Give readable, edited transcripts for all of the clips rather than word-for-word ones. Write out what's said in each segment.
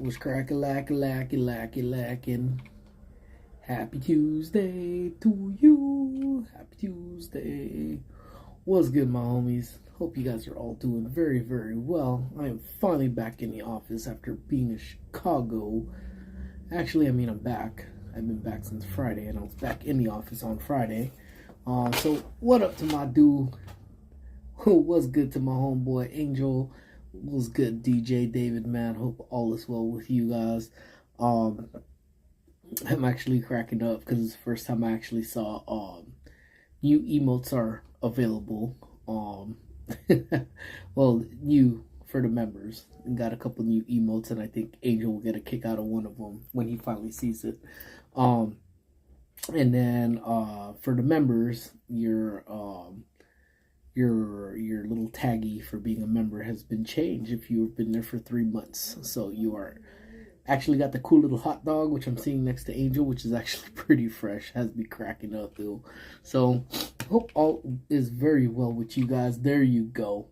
Was lacking. Happy Tuesday to you. Happy Tuesday. What's good, my homies? Hope you guys are all doing very, very well. I am finally back in the office after being in Chicago. Actually, I'm back. I've been back since Friday, and I was back in the office on Friday. So what up to my dude? What's good to my homeboy Angel? What's good, DJ David, man? Hope all is well with you guys. I'm actually cracking up because it's the first time I actually saw new emotes are available. Well, new for the members. And got a couple new emotes, and I think Angel will get a kick out of one of them when he finally sees it. And then for the members, your little taggy for being a member has been changed if you've been there for 3 months. So you are actually got the cool little hot dog, which I'm seeing next to Angel, which is actually pretty fresh. Has me cracking up, though. So hope all is very well with you guys. There you go.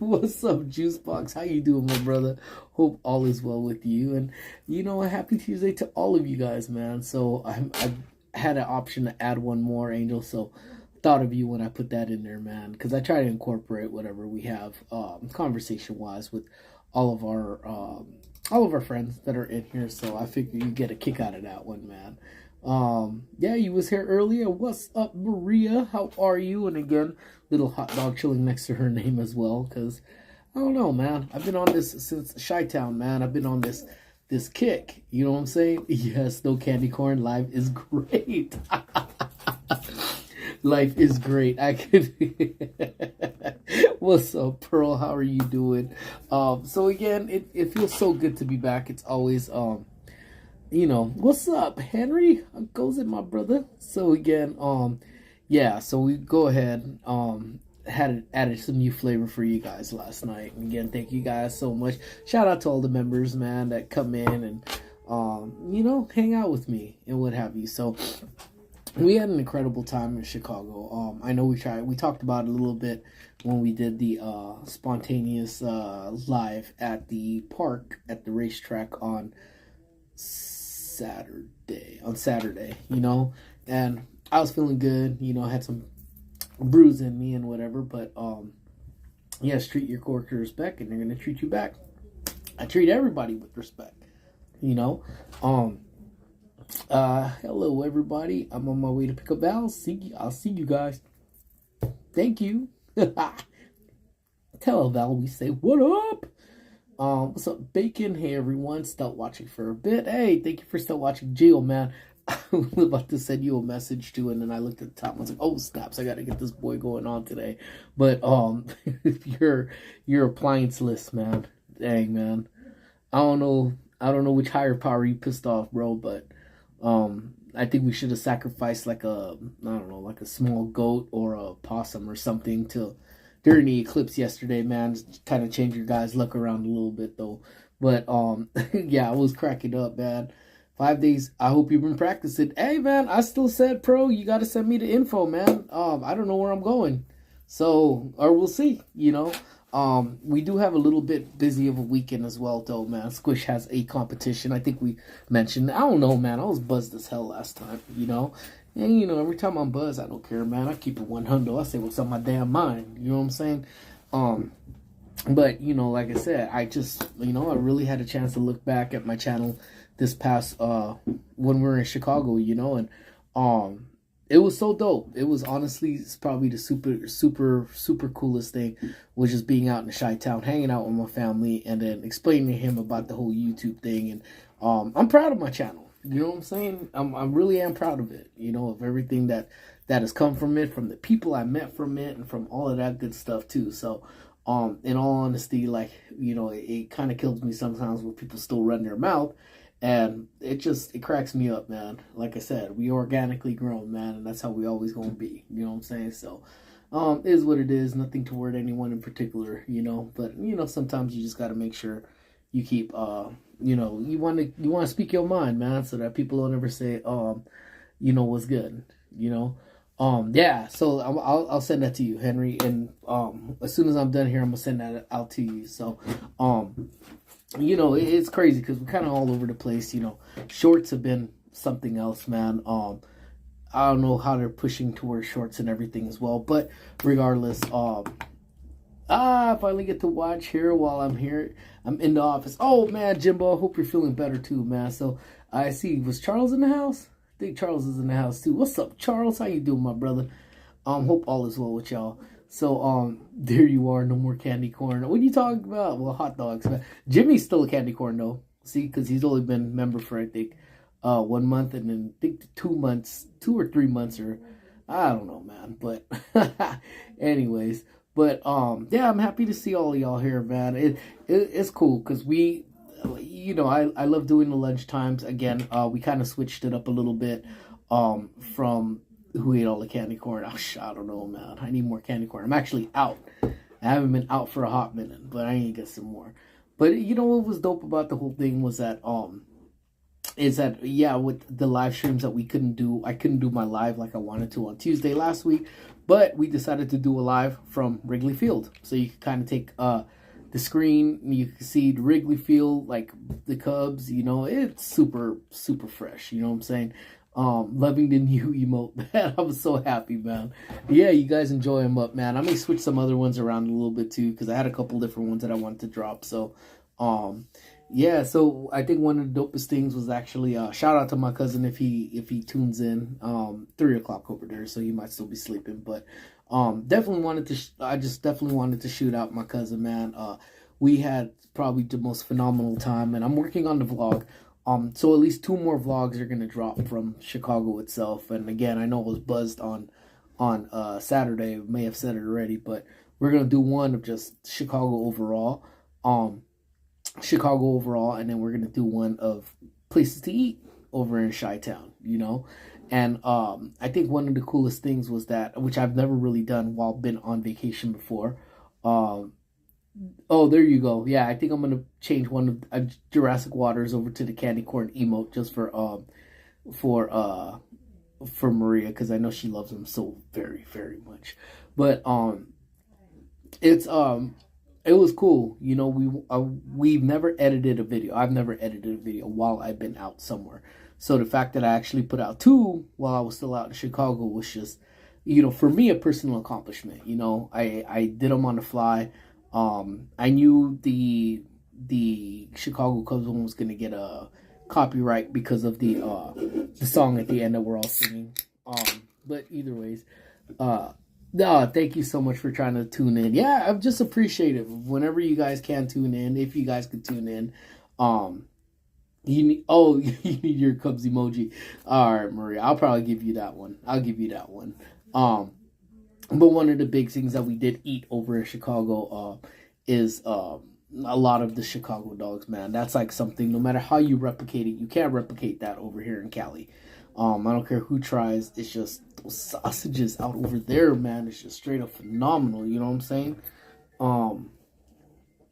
What's up, Juicebox? How you doing, my brother? Hope all is well with you. And a happy Tuesday to all of you guys, man. So I had an option to add one more, Angel. So thought of you when I put that in there, man, because I try to incorporate whatever we have conversation wise with all of our friends that are in here. So I figured you get a kick out of that one, man. Yeah, you was here earlier. What's up, Maria? How are you? And again, little hot dog chilling next to her name as well, because I don't know, man, I've been on this since Chi-Town, man. I've been on this kick, you know what I'm saying? Yes, no candy corn. Life is great. Life is great. I could. What's up, Pearl? How are you doing? So again, it feels so good to be back. It's always what's up, Henry? How goes it, my brother? So again, yeah. So we go ahead. Had added some new flavor for you guys last night. And again, thank you guys so much. Shout out to all the members, man, that come in and hang out with me and what have you. So we had an incredible time in Chicago. I know we talked about it a little bit when we did the spontaneous live at the park at the racetrack on Saturday, and I was feeling good, I had some bruise in me and whatever, but yes, treat your coworkers with respect and they're going to treat you back. I treat everybody with respect, hello everybody. I'm on my way to pick up Val. I'll see you guys. Thank you. Tell Val we say what up. What's up, Bacon? Hey everyone, start watching for a bit. Hey, thank you for still watching, Gio, man. I was about to send you a message too, and then I looked at the top and I was like, oh snaps, I gotta get this boy going on today. But your appliance list, man. Dang, man. I don't know which higher power you pissed off, bro, but I think we should have sacrificed like a small goat or a possum or something during the eclipse yesterday, man. Just kind of change your guys' luck around a little bit though. But yeah, I was cracking up, man. 5 days. I hope you've been practicing. Hey, man, I still said, pro, you got to send me the info, man. I don't know where I'm going, so or we'll see. We do have a little bit busy of a weekend as well, though, man. Squish has a competition. I think we mentioned. I don't know, man. I was buzzed as hell last time, And, every time I'm buzzed, I don't care, man. I keep it 100. I say what's on my damn mind. You know what I'm saying? But, like I said, I just, I really had a chance to look back at my channel this past, when we were in Chicago, and, it was so dope. It was honestly, it's probably the super, super, super coolest thing was just being out in Chi-Town, hanging out with my family, and then explaining to him about the whole YouTube thing. And I'm proud of my channel. You know what I'm saying? I really am proud of it. Of everything that has come from it, from the people I met from it, and from all of that good stuff too. So, in all honesty, like it kind of kills me sometimes when people still run their mouth. And it cracks me up, man. Like I said, we organically grown, man, and that's how we always gonna be. You know what I'm saying? So, is what it is. Nothing toward anyone in particular, But sometimes you just gotta make sure you keep, you want to speak your mind, man, so that people don't ever say, what's good, Yeah, so I'll send that to you, Henry, and as soon as I'm done here, I'm gonna send that out to you. So, you know, it's crazy because we're kind of all over the place. You know, shorts have been something else, man. I don't know how they're pushing towards shorts and everything as well, but regardless, I finally get to watch here while I'm here. I'm in the office. Oh man, Jimbo, I hope you're feeling better too, man. So I see, was Charles in the house? I think Charles is in the house too. What's up, Charles? How you doing, my brother? Hope all is well with y'all. So there you are. No more candy corn. What are you talking about? Well, hot dogs, man. Jimmy's still a candy corn though. See, because he's only been a member for I think 1 month, and then I think 2 months, 2 or 3 months, or I don't know, man. But anyways. But yeah, I'm happy to see all of y'all here, man. It's cool because we, you know, I love doing the lunch times again. We kind of switched it up a little bit from who ate all the candy corn. Oh, I don't know, man. I need more candy corn. I'm actually out. I haven't been out for a hot minute, but I need to get some more. But you know what was dope about the whole thing was that is that yeah, with the live streams that we couldn't do, I couldn't do my live like I wanted to on Tuesday last week, but we decided to do a live from Wrigley Field, so you can kind of take the screen, you can see the Wrigley Field, like the Cubs. You know, it's super fresh. You know what I'm saying? Loving the new emote, man. I was so happy, man. Yeah, you guys enjoy them up, man. I may switch some other ones around a little bit too, because I had a couple different ones that I wanted to drop. So yeah, so I think one of the dopest things was actually shout out to my cousin if he tunes in 3 o'clock over there, so he might still be sleeping. But definitely wanted to I just definitely wanted to shoot out my cousin, man. We had probably the most phenomenal time, and I'm working on the vlog. So at least 2 more vlogs are gonna drop from Chicago itself. And again, I know it was buzzed on Saturday. I may have said it already, but we're gonna do one of just Chicago overall. And then we're gonna do one of places to eat over in Chi-Town, you know. And I think one of the coolest things was that, which I've never really done while been on vacation before. Oh, there you go. Yeah, I think I'm gonna change one of Jurassic Waters over to the candy corn emote just for Maria, because I know she loves them so very much. But it's it was cool. You know, we've never edited a video. I've never edited a video while I've been out somewhere. So the fact that I actually put out 2 while I was still out in Chicago was just, you know, for me, a personal accomplishment. You know, I did them on the fly. I knew the Chicago Cubs one was gonna get a copyright because of the song at the end that we're all singing. But either ways, no, thank you so much for trying to tune in. Yeah, I'm just appreciative whenever you guys can tune in. If you guys could tune in, you need you need your Cubs emoji. All right, Maria, I'll probably give you that one. I'll give you that one. But one of the big things that we did eat over in Chicago is a lot of the Chicago dogs, man. That's like something, no matter how you replicate it, you can't replicate that over here in Cali. I don't care who tries. It's just those sausages out over there, man. It's just straight up phenomenal. You know what I'm saying? Well,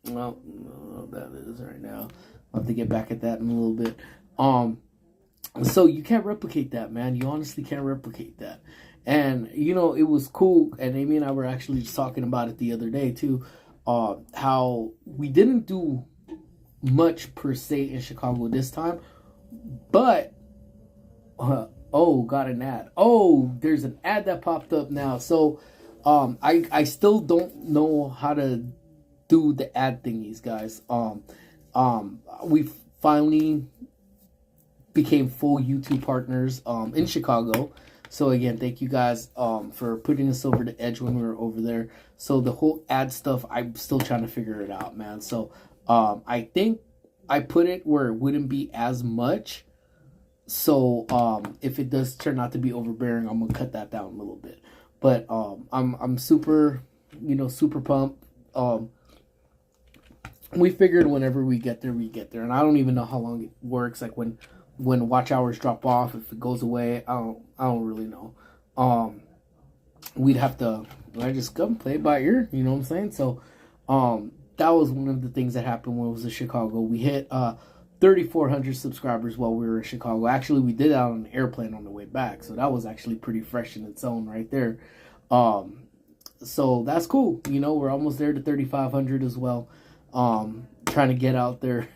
that is right now. I'll have to get back at that in a little bit. So you can't replicate that, man. You honestly can't replicate that. And, you know, it was cool. And Amy and I were actually just talking about it the other day, too. How we didn't do much, per se, in Chicago this time. But, oh, got an ad. Oh, there's an ad that popped up now. So, I still don't know how to do the ad thingies, guys. We finally became full YouTube partners in Chicago. So again, thank you guys for putting us over the edge when we were over there. So the whole ad stuff, I'm still trying to figure it out, man. So I think I put it where it wouldn't be as much. So if it does turn out to be overbearing, I'm gonna cut that down a little bit. But I'm super, you know, super pumped. We figured whenever we get there, and I don't even know how long it works. Like when watch hours drop off, if it goes away, I don't really know. We'd have to, I just come play it by ear, you know what I'm saying? So, that was one of the things that happened when it was in Chicago. We hit 3,400 subscribers while we were in Chicago. Actually, we did that on an airplane on the way back, so that was actually pretty fresh in its own right there. So that's cool. You know, we're almost there to 3,500 as well. trying to get out there,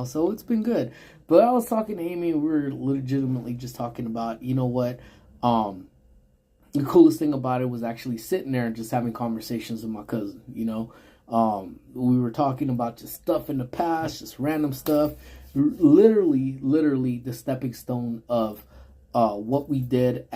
so it's been good. But I was talking to Amy, we were legitimately just talking about, you know what, the coolest thing about it was actually sitting there and just having conversations with my cousin, we were talking about just stuff in the past, just random stuff, literally the stepping stone of what we did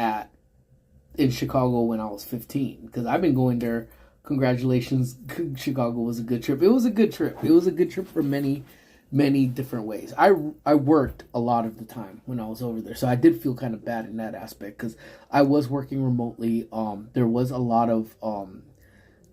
in Chicago when I was 15, because I've been going there. Congratulations, Chicago was a good trip. It was a good trip. It was a good trip for many, many different ways. I worked a lot of the time when I was over there, so I did feel kind of bad in that aspect because I was working remotely. There was a lot of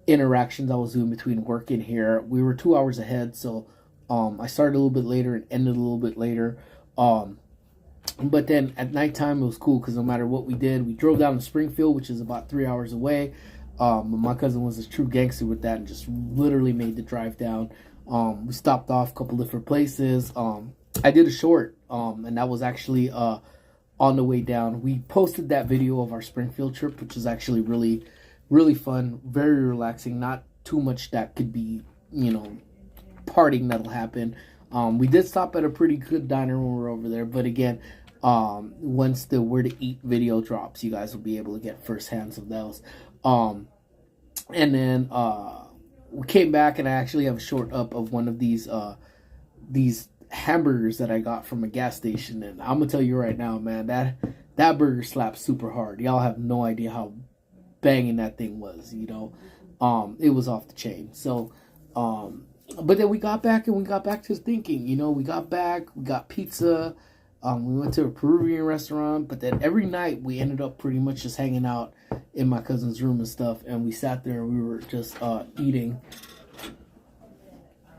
interactions I was doing between work and here. We were 2 hours ahead, so I started a little bit later and ended a little bit later. But then at nighttime, it was cool because no matter what we did, we drove down to Springfield, which is about 3 hours away. My cousin was a true gangster with that and just literally made the drive down. We stopped off a couple different places. I did a short, and that was actually on the way down. We posted that video of our Springfield trip, which is actually really, really fun, very relaxing. Not too much that could be, partying that'll happen. We did stop at a pretty good diner when we were over there, but again, once the Where to Eat video drops, you guys will be able to get first hands of those. And then we came back, and I actually have a short up of one of these hamburgers that I got from a gas station, and I'm gonna tell you right now, man, that burger slaps super hard. Y'all have no idea how banging that thing was. It was off the chain. So, but then we got back to thinking. We got back, we got pizza. We went to a Peruvian restaurant, but then every night we ended up pretty much just hanging out in my cousin's room and stuff, and we sat there and we were just eating.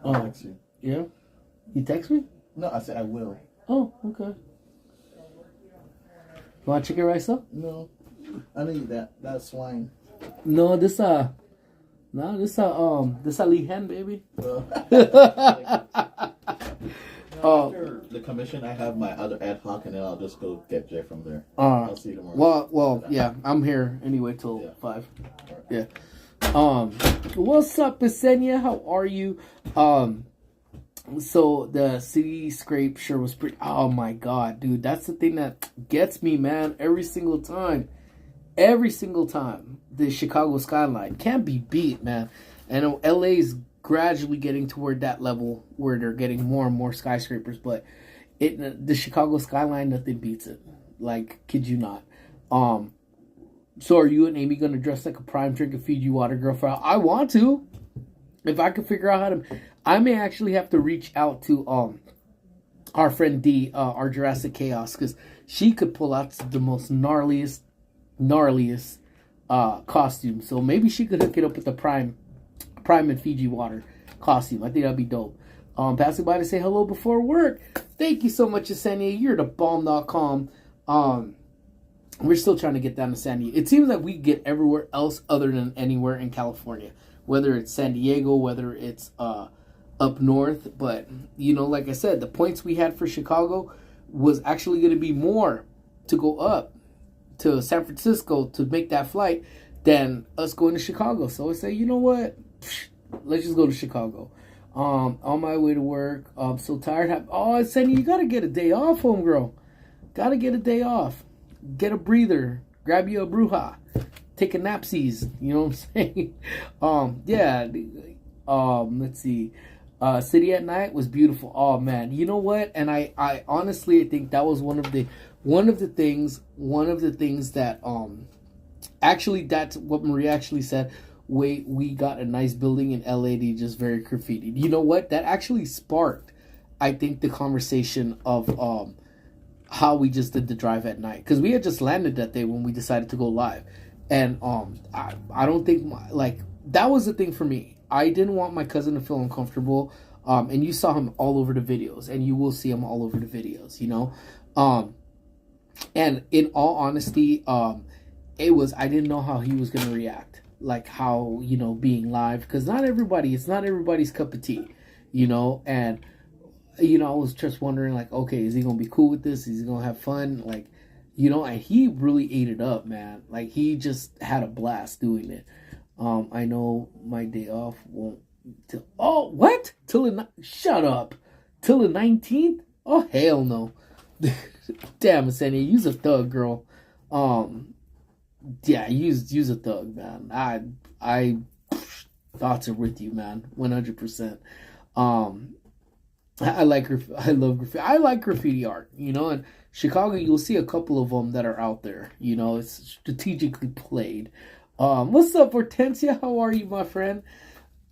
I'll text you. Yeah? You text me? No, I said I will. Oh, okay. Want chicken rice up? No. I need that swine. No, this a Lee hen, baby. After the commission, I have my other ad hoc, and then I'll just go get Jay from there. I'll see you tomorrow. Well, yeah, I'm here anyway till 5. Right. Yeah. What's up, Yesenia? How are you? So the city scrape sure was pretty. Oh my god, dude, that's the thing that gets me, man. Every single time, the Chicago skyline can't be beat, man. And LA's gradually getting toward that level where they're getting more and more skyscrapers, but the Chicago skyline, nothing beats it. Like, kid you not. So are you and Amy gonna dress like a prime drink and feed you water girl for? I want to. If I can figure out how to, I may actually have to reach out to our friend D, our Jurassic Chaos, because she could pull out the most gnarliest costume. So maybe she could hook it up with the prime and Fiji water costume. I think that'd be dope. Passing by to say hello before work. Thank you so much, Yesenia. You're the bomb.com. We're still trying to get down to San Diego. It seems like we get everywhere else other than anywhere in California. Whether it's San Diego, whether it's up north. But, like I said, the points we had for Chicago was actually going to be more to go up to San Francisco to make that flight than us going to Chicago. So I say, you know what? Let's just go to Chicago. On my way to work. I'm so tired. Sandy, you got to get a day off, homegirl. Got to get a day off. Get a breather. Grab you a bruja. Take a napsies. You know what I'm saying? Yeah. Let's see. City at Night was beautiful. Oh man, you know what? And I honestly think that was one of the things that actually, that's what Maria actually said. We got a nice building in LA that just very graffitied. You know what? That actually sparked, I think, the conversation of how we just did the drive at night, because we had just landed that day when we decided to go live, and I don't think that was the thing for me. I didn't want my cousin to feel uncomfortable, and you saw him all over the videos, and you will see him all over the videos, and in all honesty, I didn't know how he was going to react, like how, being live, because it's not everybody's cup of tea, and, I was just wondering, like, okay, is he going to be cool with this? Is he going to have fun? Like, and he really ate it up, man. Like, he just had a blast doing it. I know my day off won't Oh, what? Shut up. Till the 19th? Oh, hell no. Damn, Arsenio, use a thug, girl. Yeah, use a thug, man. I thoughts are with you, man. 100%. I love graffiti. I like graffiti art, in Chicago, you'll see a couple of them that are out there. It's strategically played. What's up, Hortensia? How are you, my friend?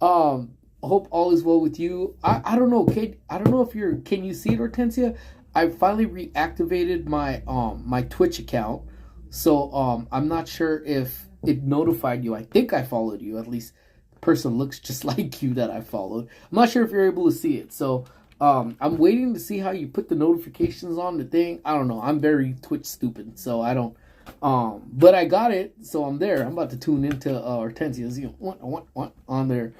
Hope all is well with you. I don't know, Kate. I don't know if can you see it, Hortensia? I finally reactivated my my Twitch account. So I'm not sure if it notified you. I think I followed you. At least the person looks just like you that I followed. I'm not sure if you're able to see it. So I'm waiting to see how you put the notifications on the thing. I don't know. I'm very Twitch stupid, so I don't. But I got it, so I'm there. I'm about to tune into Hortensia's on there.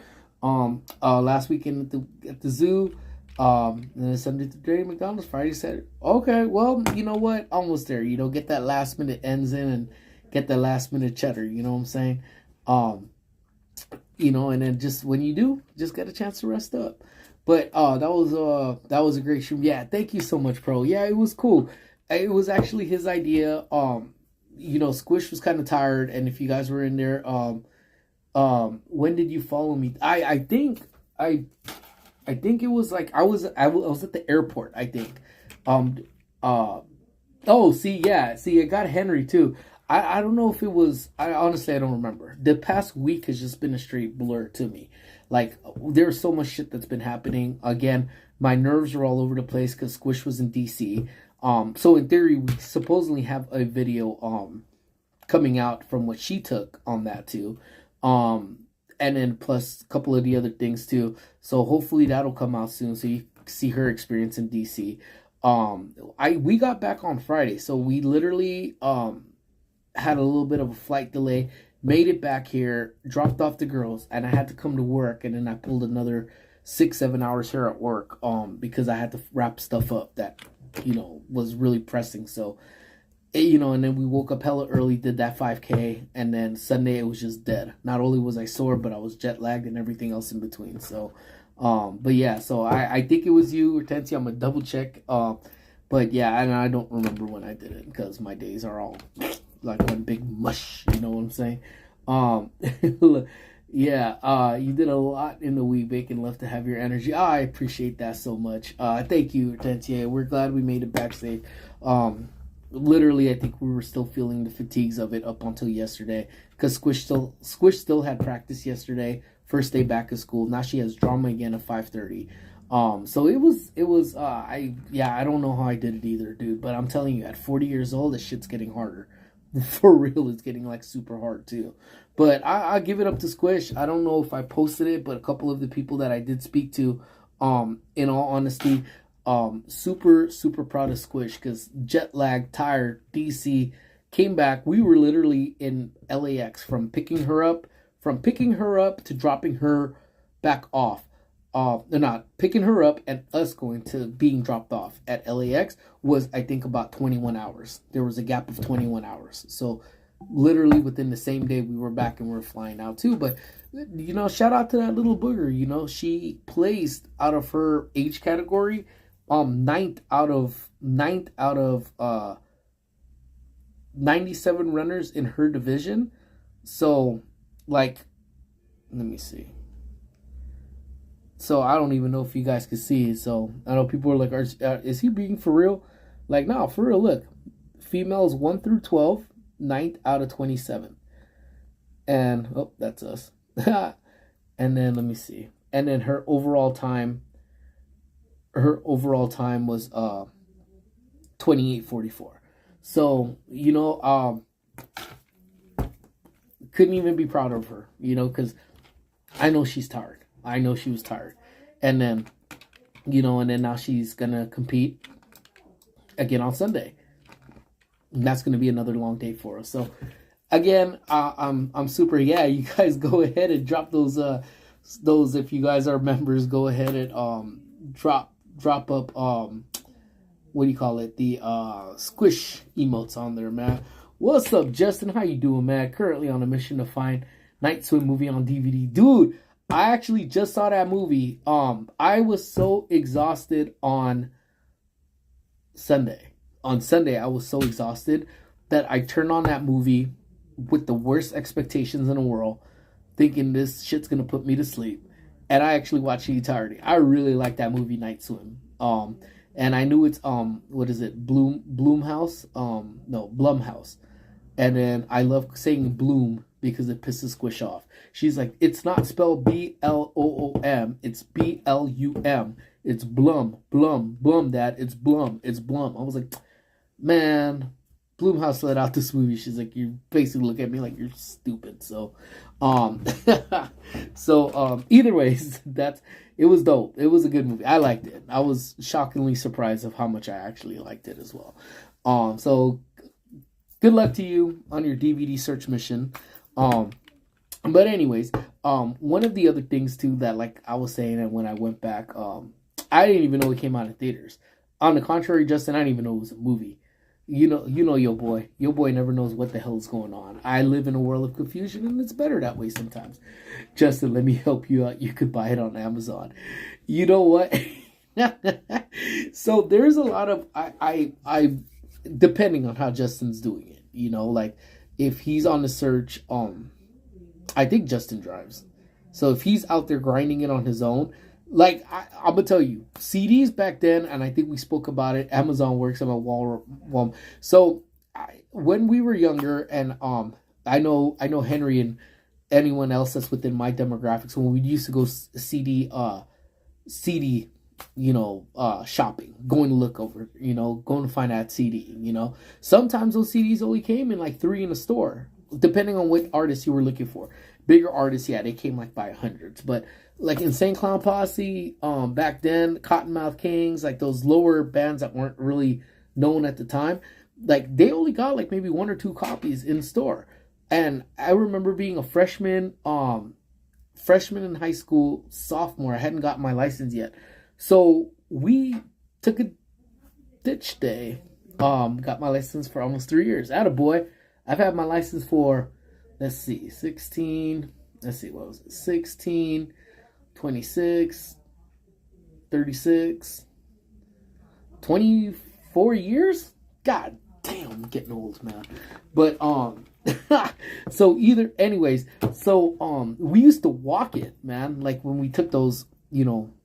Last weekend at the zoo. And then Sunday to Dairy McDonald's, Friday, Saturday. Okay, well, you know what? Almost there. Get that last minute ends in and get that last minute cheddar. You know what I'm saying? And then just when you do, just get a chance to rest up. But that was a great stream. Yeah, thank you so much, Pro. Yeah, it was cool. It was actually his idea. Squish was kind of tired, and if you guys were in there, when did you follow me? I think it was like I was at the airport, I think. I got Henry too. I don't know if it was. I honestly don't remember. The past week has just been a straight blur to me. Like, there's so much shit that's been happening. Again, my nerves are all over the place because Squish was in DC. So in theory, we supposedly have a video coming out from what she took on that too. And then plus a couple of the other things too. So hopefully that'll come out soon, so you see her experience in DC. We got back on Friday, so we literally had a little bit of a flight delay. Made it back here, dropped off the girls, and I had to come to work, and then I pulled another 6-7 hours here at work because I had to wrap stuff up that was really pressing. So and then we woke up hella early, did that 5K, and then Sunday it was just dead. Not only was I sore, but I was jet lagged and everything else in between. So but yeah, so I think it was you, Hortensia. I'm gonna double check. But yeah, and I don't remember when I did it because my days are all like one big mush, you know what I'm saying? Yeah, you did a lot in the week, Bacon. Love to have your energy. I appreciate that so much. Thank you, Hortensia. We're glad we made it back safe. Literally, I think we were still feeling the fatigues of it up until yesterday because Squish still had practice yesterday, first day back of school. Now she has drama again at 5:30. So it was I don't know how I did it either, dude, but I'm telling you, at 40 years old, this shit's getting harder. For real, it's getting like super hard too. But I give it up to Squish. I don't know if I posted it, but a couple of the people that I did speak to, in all honesty, super proud of Squish because jet lag, tired, DC, came back. We were literally in LAX from picking her up to dropping her back off. They're not picking her up and us going to being dropped off at LAX was, I think, about 21 hours. There was a gap of 21 hours. So literally within the same day we were back and we were flying out too. But shout out to that little booger. She placed out of her age category, ninth out of 97 runners in her division. So like, let me see. So I don't even know if you guys can see it. So I know people are like, is he being for real? Like, no, for real. Look, females 1 through 12, 9th out of 27. And, oh, that's us. And then, let me see. And then her overall time was 28:44. So, couldn't even be proud of her, because I know she's tired. I know she was tired. And then, and then now she's going to compete again on Sunday. And that's going to be another long day for us. So, again, I'm super, you guys go ahead and drop those, if you guys are members, go ahead and drop up, what do you call it? The Squish emotes on there, man. What's up, Justin? How you doing, man? Currently on a mission to find Night Swim movie on DVD. Dude, I actually just saw that movie. I was so exhausted on Sunday. On Sunday, I was so exhausted that I turned on that movie with the worst expectations in the world, thinking this shit's gonna put me to sleep. And I actually watched the entirety. I really like that movie, Night Swim. And I knew it's what is it, Bloomhouse? No, Blumhouse. And then I love saying Bloom because it pisses Squish off. She's like, it's not spelled Bloom, it's Blum. It's Blum, Dad. It's Blum. I was like, man, Bloomhouse let out this movie. She's like, you basically look at me like you're stupid. So, either ways, it was dope. It was a good movie. I liked it. I was shockingly surprised of how much I actually liked it as well. So good luck to you on your DVD search mission. But anyways, one of the other things too that like I was saying, and when I went back, I didn't even know it came out in theaters. On the contrary, Justin, I didn't even know it was a movie. You know your boy. Your boy never knows what the hell is going on. I live in a world of confusion, and it's better that way sometimes. Justin, let me help you out. You could buy it on Amazon. You know what? So there's a lot of I depending on how Justin's doing it. You know, like if he's on the search, I think Justin drives. So if he's out there grinding it on his own, like I'm gonna tell you, CDs back then, and I think we spoke about it. Amazon works on my wall. So when we were younger, and I know Henry and anyone else that's within my demographics, when we used to go CD, shopping, going to look over, going to find that CD. Sometimes those CDs only came in like 3 in the store, depending on what artist you were looking for. Bigger artists, yeah, they came like by hundreds, but like Insane Clown Posse, back then, Cottonmouth Kings, like those lower bands that weren't really known at the time, like they only got like maybe 1 or 2 copies in store. And I remember being a freshman in high school, sophomore. I hadn't gotten my license yet, so we took a ditch day. Got my license for almost 3 years. Attaboy. I've had my license for, let's see, 16. Let's see, what was it? 16. 26, 36, 24 years? God damn, I'm getting old, man. But, we used to walk it, man. Like when we took those,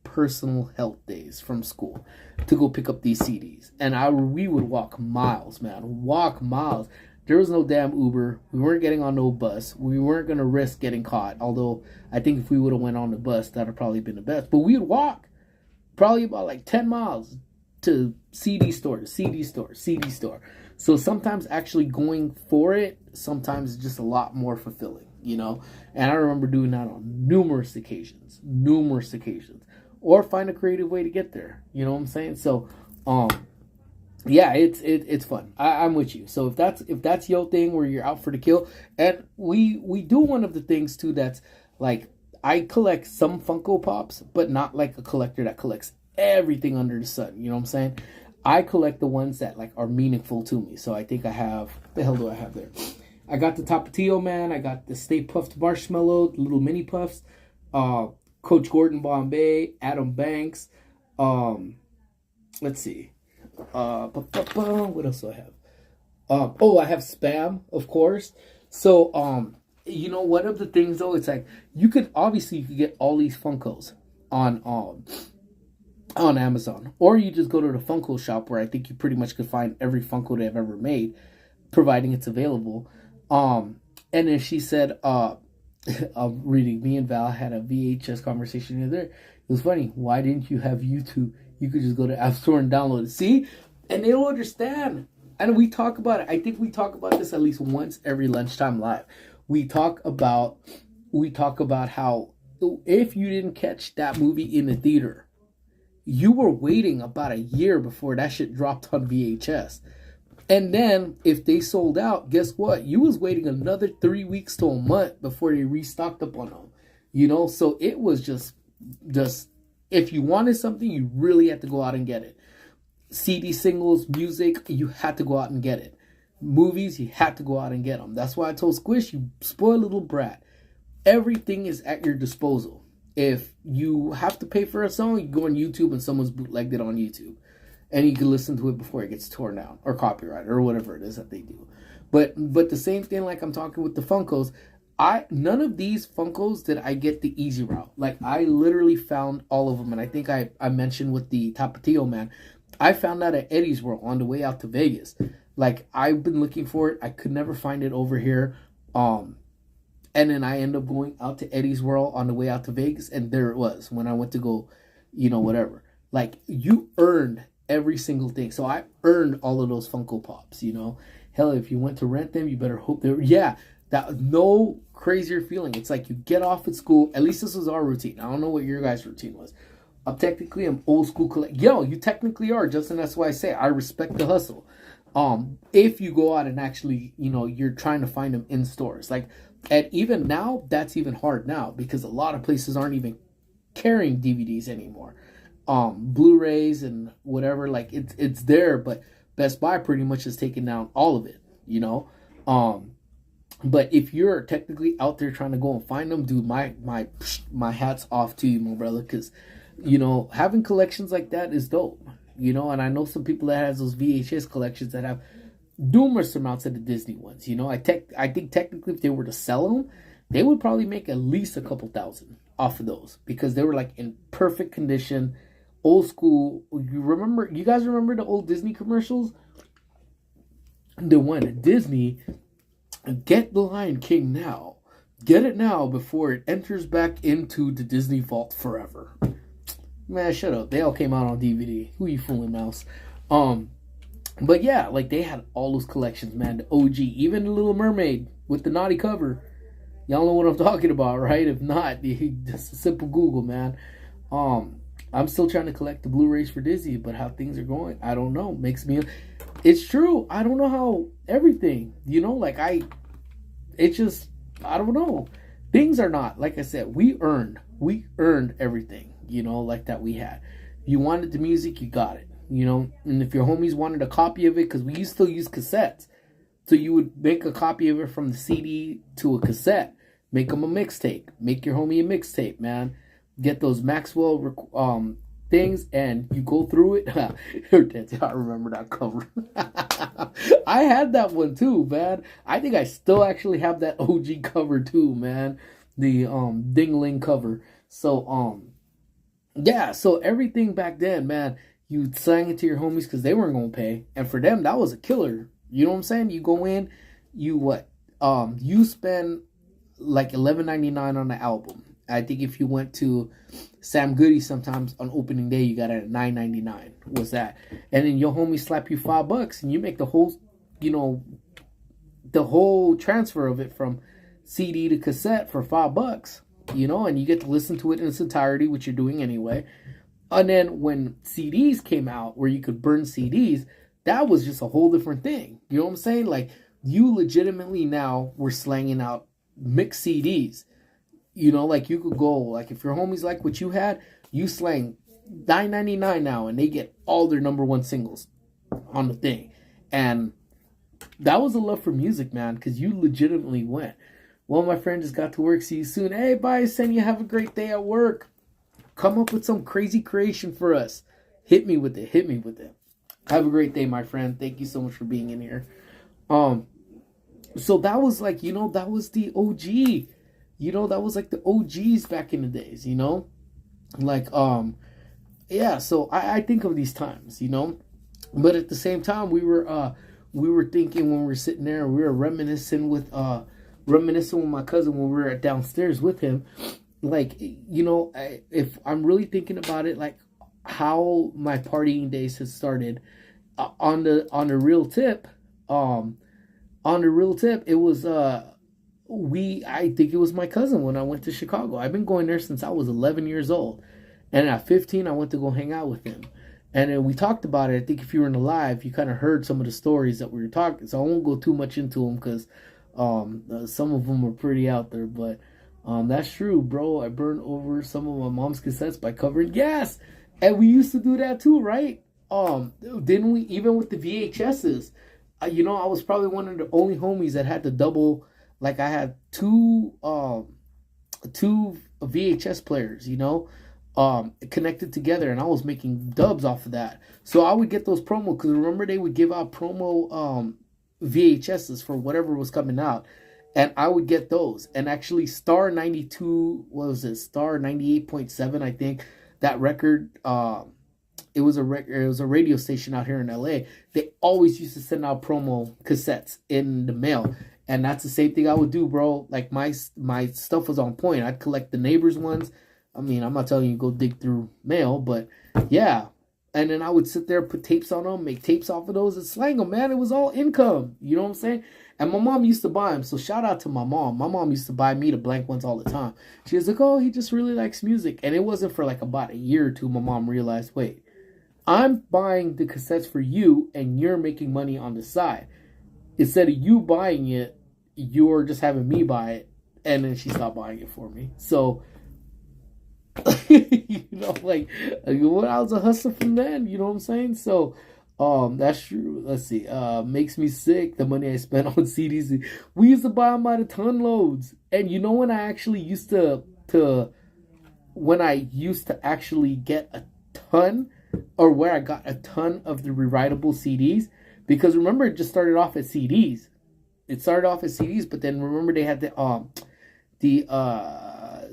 personal health days from school to go pick up these CDs. And we would walk miles, man. Walk miles. There was no damn Uber. We weren't getting on no bus. We weren't going to risk getting caught. Although, I think if we would have went on the bus, that would have probably been the best. But we would walk probably about like 10 miles to CD store, to CD store, CD store. So sometimes actually going for it, sometimes it's just a lot more fulfilling, And I remember doing that on numerous occasions. Or find a creative way to get there. You know what I'm saying? So, yeah, it's fun. I'm with you. So if that's your thing where you're out for the kill, and we do one of the things too that's like, I collect some Funko Pops, but not like a collector that collects everything under the sun. You know what I'm saying? I collect the ones that like are meaningful to me. So I think I have, what the hell do I have there? I got the Tapatio Man. I got the Stay Puffed Marshmallow, the little mini puffs. Coach Gordon Bombay, Adam Banks. Let's see. What else do I have? I have Spam, of course. So, one of the things though, it's like you could get all these Funkos on Amazon, or you just go to the Funko shop where I think you pretty much could find every Funko they've ever made, providing it's available. And then she said, I'm reading. Me and Val had a VHS conversation the other day. It was funny. Why didn't you have YouTube? You could just go to App Store and download it. See? And they don't understand. And we talk about it. I think we talk about this at least once every Lunchtime Live. We talk about how if you didn't catch that movie in the theater, you were waiting about a year before that shit dropped on VHS. And then if they sold out, guess what? You was waiting another 3 weeks to a month before they restocked up on them. So it was just if you wanted something, you really had to go out and get it. CD singles, music, you had to go out and get it. Movies, you had to go out and get them. That's why I told Squish, you spoiled little brat. Everything is at your disposal. if you have to pay for a song, you go on YouTube and someone's bootlegged it on YouTube. And you can listen to it before it gets torn down or copyrighted or whatever it is that they do. But the same thing, like I'm talking with the Funkos, none of these Funkos did I get the easy route. Like, I literally found all of them, and I think I mentioned with the Tapatio man, I found that at Eddie's World on the way out to Vegas. Like, I've been looking for it, I could never find it over here. And then I end up going out to Eddie's World on the way out to Vegas, and there it was when I went to go, whatever. Like, you earned every single thing. So I earned all of those Funko Pops, Hell, if you went to rent them, you better hope they're, that no crazier feeling. It's like you get off at school. At least this was our routine. I don't know what your guys' routine was. I'm old school you technically are, Justin. That's why I say I respect the hustle. If you go out and actually, you're trying to find them in stores. Like, and even now, that's even hard now because a lot of places aren't even carrying DVDs anymore. Blu-rays and whatever, like it's there, but Best Buy pretty much has taken down all of it, but if you're technically out there trying to go and find them, dude, my hat's off to you, my brother, because having collections like that is dope, and I know some people that has those VHS collections that have numerous amounts of the Disney ones. I think technically if they were to sell them, they would probably make at least a couple thousand off of those because they were like in perfect condition. Old school. You guys remember the old Disney commercials? The one at Disney, get the Lion King now. Get it now before it enters back into the Disney vault forever. Man, shut up. They all came out on DVD. Who you fooling, mouse? But yeah, like they had all those collections, man. The OG, even the Little Mermaid with the naughty cover. Y'all know what I'm talking about, right? If not, just a simple Google, man. I'm still trying to collect the Blu-rays for Disney, but how things are going, I don't know. It's true. I don't know how everything, I don't know. Things are not, like I said, we earned everything, like that we had. If you wanted the music, you got it, and if your homies wanted a copy of it, because we used to use cassettes. So you would make a copy of it from the CD to a cassette, make them a mixtape, make your homie a mixtape, man. Get those Maxwell things, and you go through it. I remember that cover. I had that one too, man. I think I still actually have that OG cover too, man. The Ding-a-ling cover. So yeah. So everything back then, man, you sang it to your homies because they weren't gonna pay, and for them that was a killer. You know what I'm saying? You go in, you spend like $11.99 on the album. I think if you went to Sam Goody sometimes on opening day, you got it at $9.99. Was that? And then your homie slap you $5 and you make the whole, the whole transfer of it from CD to cassette for $5, and you get to listen to it in its entirety, which you're doing anyway. And then when CDs came out where you could burn CDs, that was just a whole different thing. You know what I'm saying? Like, you legitimately now were slanging out mixed CDs. Like you could go, like if your homies like what you had, you slang $9.99 now, and they get all their number one singles on the thing. And that was a love for music, man, because you legitimately went. Well, my friend just got to work. See you soon. Hey, bye, Sen. You have a great day at work. Come up with some crazy creation for us. Hit me with it. Have a great day, my friend. Thank you so much for being in here. So that was like, that was the OG. That was like the OGs back in the days, like, yeah, so I think of these times, but at the same time, we were thinking when we were sitting there, we were reminiscing with my cousin when we were downstairs with him, like, if I'm really thinking about it, like how my partying days had started, on the real tip, it was, I think it was my cousin when I went to Chicago. I've been going there since I was 11 years old. And at 15, I went to go hang out with him. And then we talked about it. I think if you were in the live, you kind of heard some of the stories that we were talking. So I won't go too much into them because some of them are pretty out there. But that's true, bro. I burned over some of my mom's cassettes by covering gas. And we used to do that too, right? Didn't we? Even with the VHSs. I was probably one of the only homies that had the double. Like I had two VHS players, connected together, and I was making dubs off of that. So I would get those promo, because remember they would give out promo VHSs for whatever was coming out, and I would get those. And actually, Star 92, what was it? Star 98.7, I think. That record, it was a radio station out here in LA. They always used to send out promo cassettes in the mail. And that's the same thing I would do, bro. Like, my stuff was on point. I'd collect the neighbors' ones. I mean, I'm not telling you to go dig through mail, but yeah. And then I would sit there, put tapes on them, make tapes off of those, and slang them, man. It was all income. You know what I'm saying? And my mom used to buy them. So shout out to my mom. My mom used to buy me the blank ones all the time. She was like, oh, he just really likes music. And it wasn't for like about a year or two, my mom realized, wait, I'm buying the cassettes for you, and you're making money on the side. Instead of you buying it, you're just having me buy it. And then she stopped buying it for me. So, like, when I was a hustler from then, you know what I'm saying? So, that's true. Let's see. Makes me sick, the money I spent on CDs. We used to buy them by the ton loads. And when I actually used to actually get a ton, or where I got a ton of the rewritable CDs, because remember, it just started off as CDs. But then remember they had the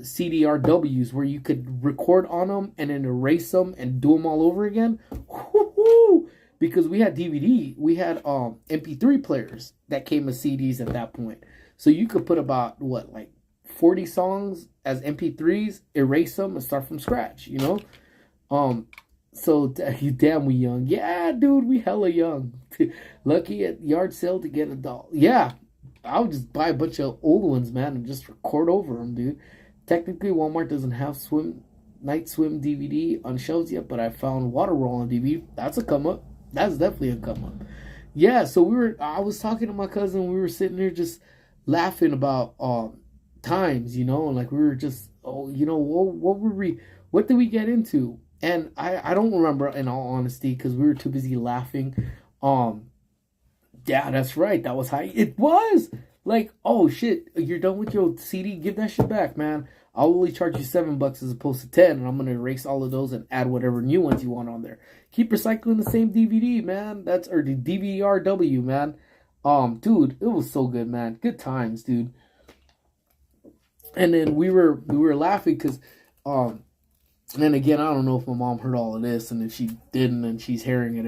CDRWs where you could record on them and then erase them and do them all over again. Woo-hoo! Because we had DVD, we had MP3 players that came as CDs at that point. So you could put about 40 songs as MP3s, erase them, and start from scratch. So damn, we young. Yeah, dude, we hella young. Lucky at yard sale to get a doll. Yeah, I would just buy a bunch of old ones, man, and just record over them, dude. Technically, Walmart doesn't have Night Swim DVD on shelves yet, but I found Waterworld on DVD. That's a come up. That's definitely a come up. Yeah, so I was talking to my cousin. We were sitting there just laughing about times, and like we were just, what did we get into? And I don't remember, in all honesty, because we were too busy laughing. Yeah, that's right. That was high. It was like, oh shit, you're done with your CD. Give that shit back, man. I'll only charge you $7 as opposed to 10, and I'm gonna erase all of those and add whatever new ones you want on there. Keep recycling the same DVD, man. Or the DVRW, man. Dude, it was so good, man. Good times, dude. And then we were laughing because, and again, I don't know if my mom heard all of this, and if she didn't, and she's hearing it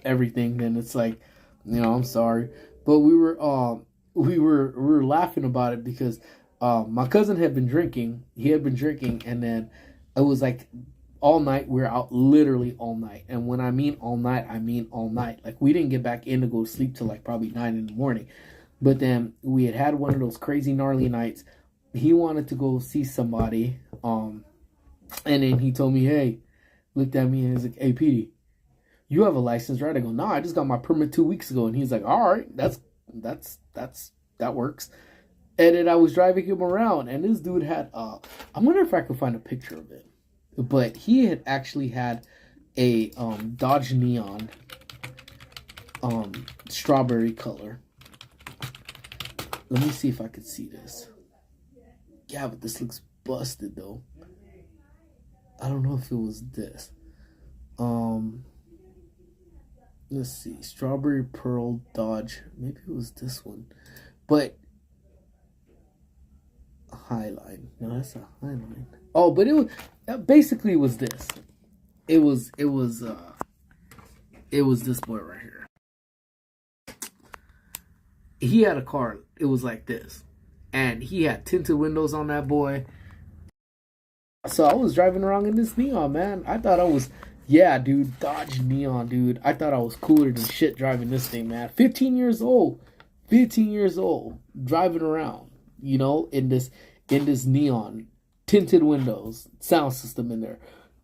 everything, then it's like, I'm sorry. But we were laughing about it because my cousin had been drinking. He had been drinking, and then it was like all night. We were out literally all night, and when I mean all night, I mean all night. Like, we didn't get back in to go to sleep till like probably 9 in the morning. But then we had one of those crazy gnarly nights. He wanted to go see somebody. And then he told me, hey, looked at me and he's like, hey, Petey, you have a license, right? I go, no, I just got my permit 2 weeks ago. And he's like, all right, that works. And then I was driving him around, and this dude had, I wonder if I could find a picture of it. But he had actually had a Dodge Neon strawberry color. Let me see if I could see this. Yeah, but this looks busted, though. I don't know if it was this. Let's see. Strawberry Pearl Dodge. Maybe it was this one. But Highline. No, that's a Highline. Oh, but it basically was this. It was this boy right here. He had a car. It was like this. And he had tinted windows on that boy. So I was driving around in this Neon, man. I thought I was, dude, Dodge Neon, dude. I thought I was cooler than shit driving this thing, man. 15 years old, driving around, in this Neon, tinted windows, sound system in there,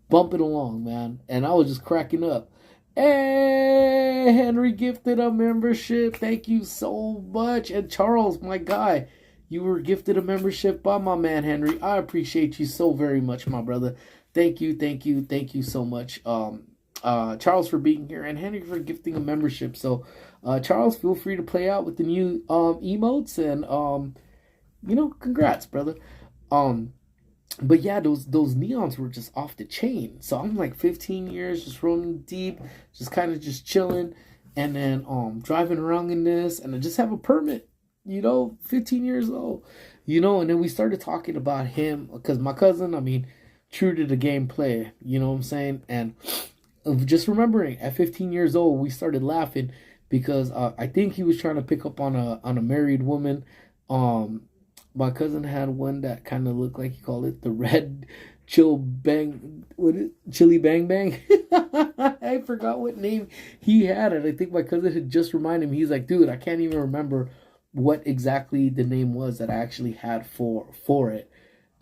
bumping along, man. And I was just cracking up. Hey, Henry gifted a membership. Thank you so much. And Charles, my guy, you were gifted a membership by my man, Henry. I appreciate you so very much, my brother. Thank you so much, Charles, for being here, and Henry for gifting a membership. So, Charles, feel free to play out with the new emotes, and congrats, brother. But yeah, those neons were just off the chain. So I'm like 15 years just rolling deep, just kind of just chilling, and then driving around in this, and I just have a permit, 15 years old, and then we started talking about him because my cousin, I mean, true to the game play, you know what I'm saying? And just remembering at 15 years old, we started laughing because I think he was trying to pick up on a married woman. My cousin had one that kind of looked like, he called it the red chili bang bang. I forgot what name he had, and I think my cousin had just reminded me. He's like, dude, I can't even remember what exactly the name was that I actually had for it.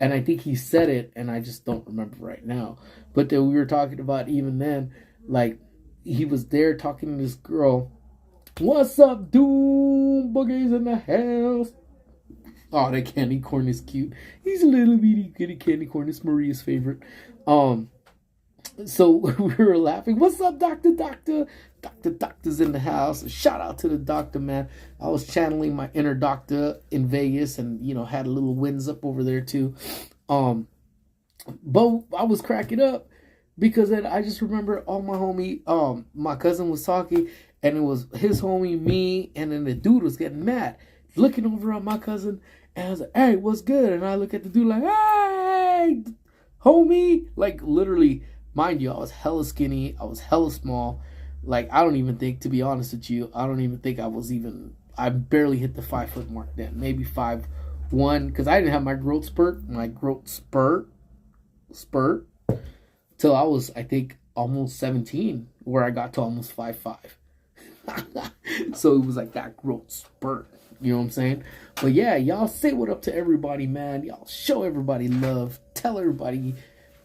And I think he said it, and I just don't remember right now. But then we were talking about, even then, like, he was there talking to this girl. What's up, Doom Boogies in the house? Oh, that candy corn is cute. He's a little bitty kitty candy corn. It's Maria's favorite. So we were laughing. What's up, Doctor? Doctor's in the house. Shout out to the doctor, man. I was channeling my inner doctor in Vegas, and had a little wins up over there too. But I was cracking up because then I just remember all my homie, my cousin was talking, and it was his homie, me, and then the dude was getting mad, looking over at my cousin, and I was like, hey, what's good? And I look at the dude like, hey, homie. Like, literally, mind you, I was hella skinny. I was hella small. Like, I don't even think, to be honest with you, I don't even think I barely hit the 5 foot mark then. Maybe 5'1", because I didn't have my growth spurt, till I was, I think, almost 17, where I got to almost 5'5". So it was like that growth spurt. You know what I'm saying? But yeah, y'all say what up to everybody, man. Y'all show everybody love. Tell everybody,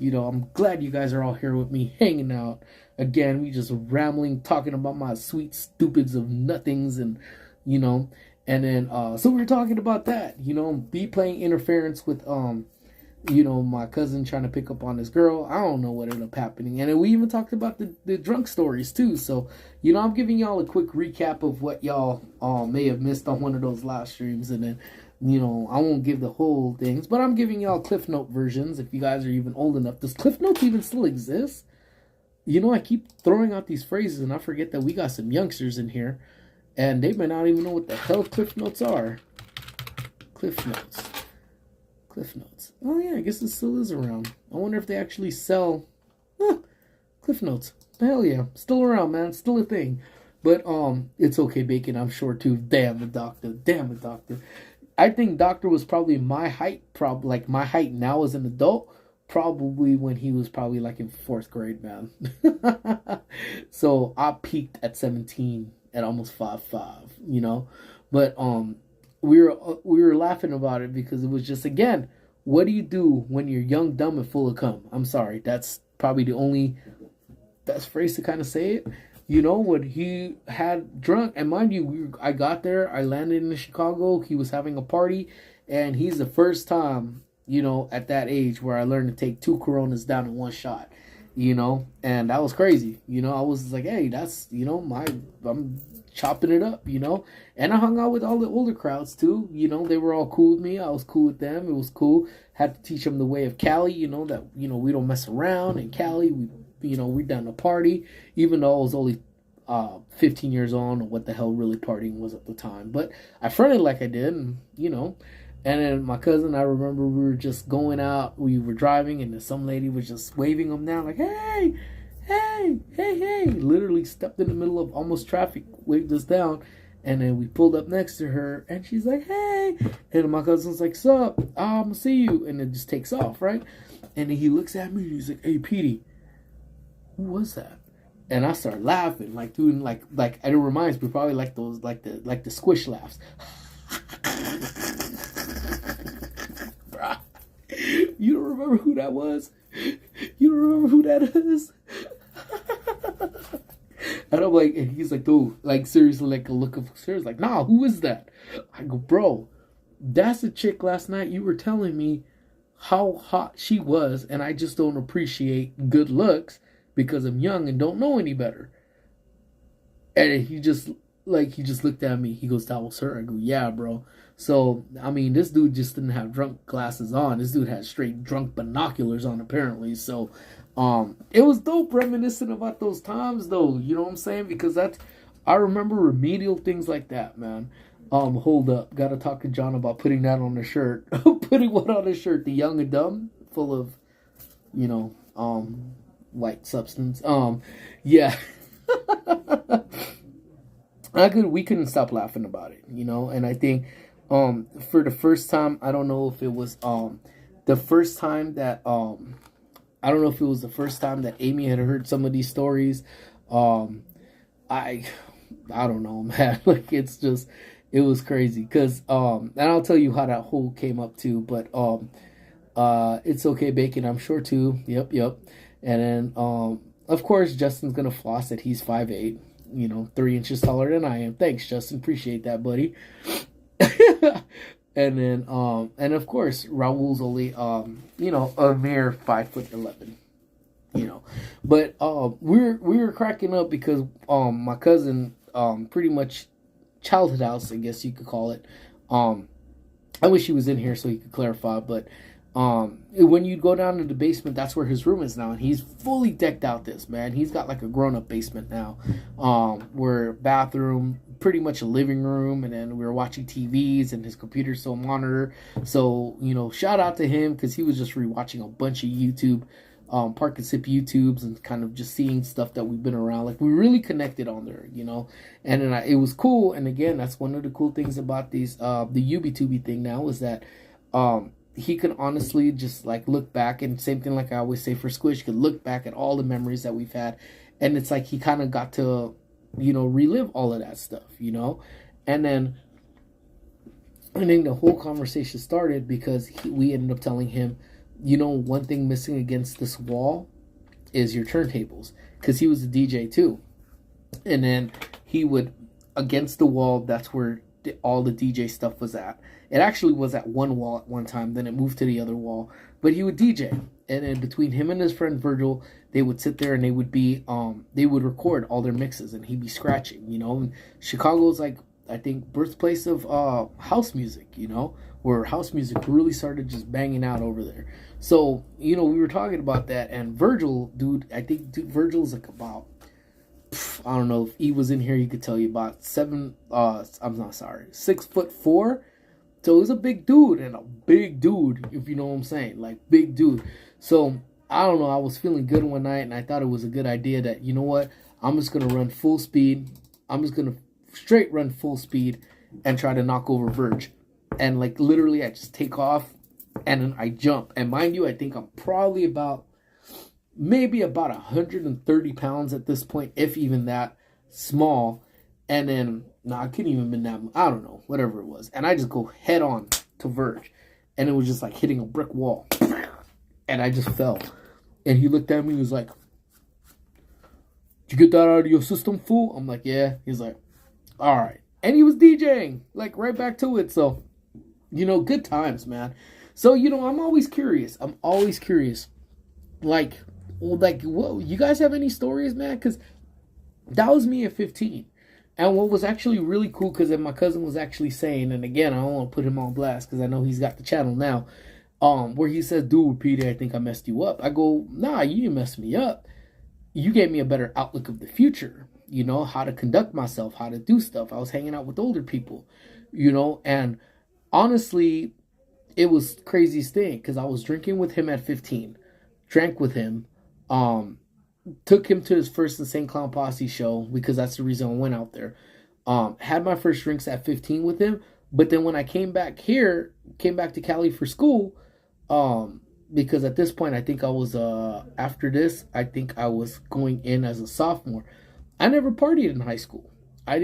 I'm glad you guys are all here with me, hanging out. Again, we just rambling, talking about my sweet stupids of nothings, and, and then, so we were talking about that, be playing interference with, my cousin trying to pick up on this girl. I don't know what ended up happening. And then we even talked about the drunk stories too. So, I'm giving y'all a quick recap of what y'all may have missed on one of those live streams. And then, I won't give the whole things, but I'm giving y'all Cliff Note versions if you guys are even old enough. Does Cliff Notes even still exist? I keep throwing out these phrases and I forget that we got some youngsters in here and they may not even know what the hell Cliff Notes are. Cliff Notes. Oh yeah, I guess it still is around. I wonder if they actually sell Cliff Notes. Hell yeah, still around, man. Still a thing. But it's okay, Bacon. I'm sure too. Damn the doctor. I think Doctor was probably my height. Like my height now as an adult. Probably when he was probably like in 4th grade, man. So I peaked at 17 at almost 5'5", But we were laughing about it because it was just, again, what do you do when you're young, dumb, and full of cum? I'm sorry, that's probably the only best phrase to kind of say it. When he had drunk, and mind you, I got there, I landed in Chicago, he was having a party, and he's the first time, at that age where I learned to take 2 Coronas down in one shot, and that was crazy. I was like, hey, that's, I'm chopping it up, and I hung out with all the older crowds too, they were all cool with me, I was cool with them, it was cool. Had to teach them the way of Cali, that, we don't mess around in Cali, we done a party, even though I was only 15 years old, or what the hell really partying was at the time, but I fronted like I did, and and then my cousin, I remember we were just going out, we were driving, and then some lady was just waving them down like, hey, literally stepped in the middle of almost traffic, waved us down, and then we pulled up next to her, and she's like, hey, and my cousin's like, sup, I'm gonna see you, and it just takes off, right? And then he looks at me, and he's like, hey, Petey, who was that? And I start laughing, like doing like and it reminds me probably like those like the squish laughs. Bruh. You don't remember who that was? You don't remember who that is? And I'm like, and he's like, dude, like seriously, like a look of serious, like, nah, who is that? I go, bro, that's the chick last night you were telling me how hot she was, and I just don't appreciate good looks because I'm young and don't know any better. And he just Like, he just looked at me. He goes, that was her. I go, yeah, bro. So, I mean, this dude just didn't have drunk glasses on. This dude had straight drunk binoculars on, apparently. So, it was dope reminiscing about those times, though. You know what I'm saying? Because I remember remedial things like that, man. Hold up. Gotta talk to John about putting that on the shirt. Putting what on the shirt? The Young and Dumb? Full of, white substance. Yeah. We couldn't stop laughing about it, and I think, for the first time, I don't know if it was, the first time that, I don't know if it was the first time that Amy had heard some of these stories. I don't know, man. Like, it was crazy. Cause, and I'll tell you how that whole came up too, but, it's okay, Bacon, I'm sure too. Yep. And then, of course, Justin's gonna floss that he's 5'8", 3 inches taller than I am. Thanks, Justin. Appreciate that, buddy. And then, and of course, Raul's only, a mere 5'11". But we were cracking up because my cousin, pretty much childhood house, I guess you could call it. I wish he was in here so he could clarify, but when you go down to the basement, that's where his room is now, and he's fully decked out. He's got like a grown-up basement now, where bathroom, pretty much a living room, and then we were watching TVs, and his computer's still a monitor. So, shout out to him, because he was just rewatching a bunch of YouTube, Park and Sip YouTubes, and kind of just seeing stuff that we've been around. Like, we really connected on there, and then it was cool. And again, that's one of the cool things about these, the UbiTubi thing now, is that, he can honestly just like look back, and same thing like I always say for Squish, could look back at all the memories that we've had, and it's like he kind of got to, relive all of that stuff, and then the whole conversation started because we ended up telling him, one thing missing against this wall is your turntables, because he was a DJ too, and then he would, against the wall, that's where all the DJ stuff was at. It actually was at one wall at one time, then it moved to the other wall. But he would DJ, and then between him and his friend Virgil, they would sit there and they would be, they would record all their mixes, and he'd be scratching, And Chicago's like, I think, birthplace of house music, where house music really started just banging out over there. So, we were talking about that, and Virgil, dude, I think Virgil's like about, I don't know, if he was in here, he could tell you about 6'4". So he's a big dude, and a big dude, if you know what I'm saying, like big dude. So I don't know, I was feeling good one night, and I thought it was a good idea that, you know what, I'm just going to run full speed. I'm just going to straight run full speed and try to knock over Verge. And like literally I just take off and then I jump. And mind you, I think I'm probably maybe about 130 pounds at this point, if even that small. And then, I couldn't even been that, I don't know, whatever it was. And I just go head on to Verge. And it was just like hitting a brick wall. And I just fell. And he looked at me, he was like, "Did you get that out of your system, fool?" I'm like, "Yeah." He's like, "All right." And he was DJing, like right back to it. So, good times, man. So, I'm always curious. Like, what, you guys have any stories, man? Because that was me at 15. And what was actually really cool, because my cousin was actually saying, and again, I don't want to put him on blast because I know he's got the channel now, where he says, "Dude, Peter, I think I messed you up." I go, "Nah, you didn't mess me up. You gave me a better outlook of the future, how to conduct myself, how to do stuff. I was hanging out with older people, and honestly, it was the craziest thing, because I was drinking with him at 15, drank with him, took him to his first Insane Clown Posse show, because that's the reason I went out there. Had my first drinks at 15 with him, but then when I came back to Cali for school, because at this point, I think I was, after this, I think I was going in as a sophomore. I never partied in high school. I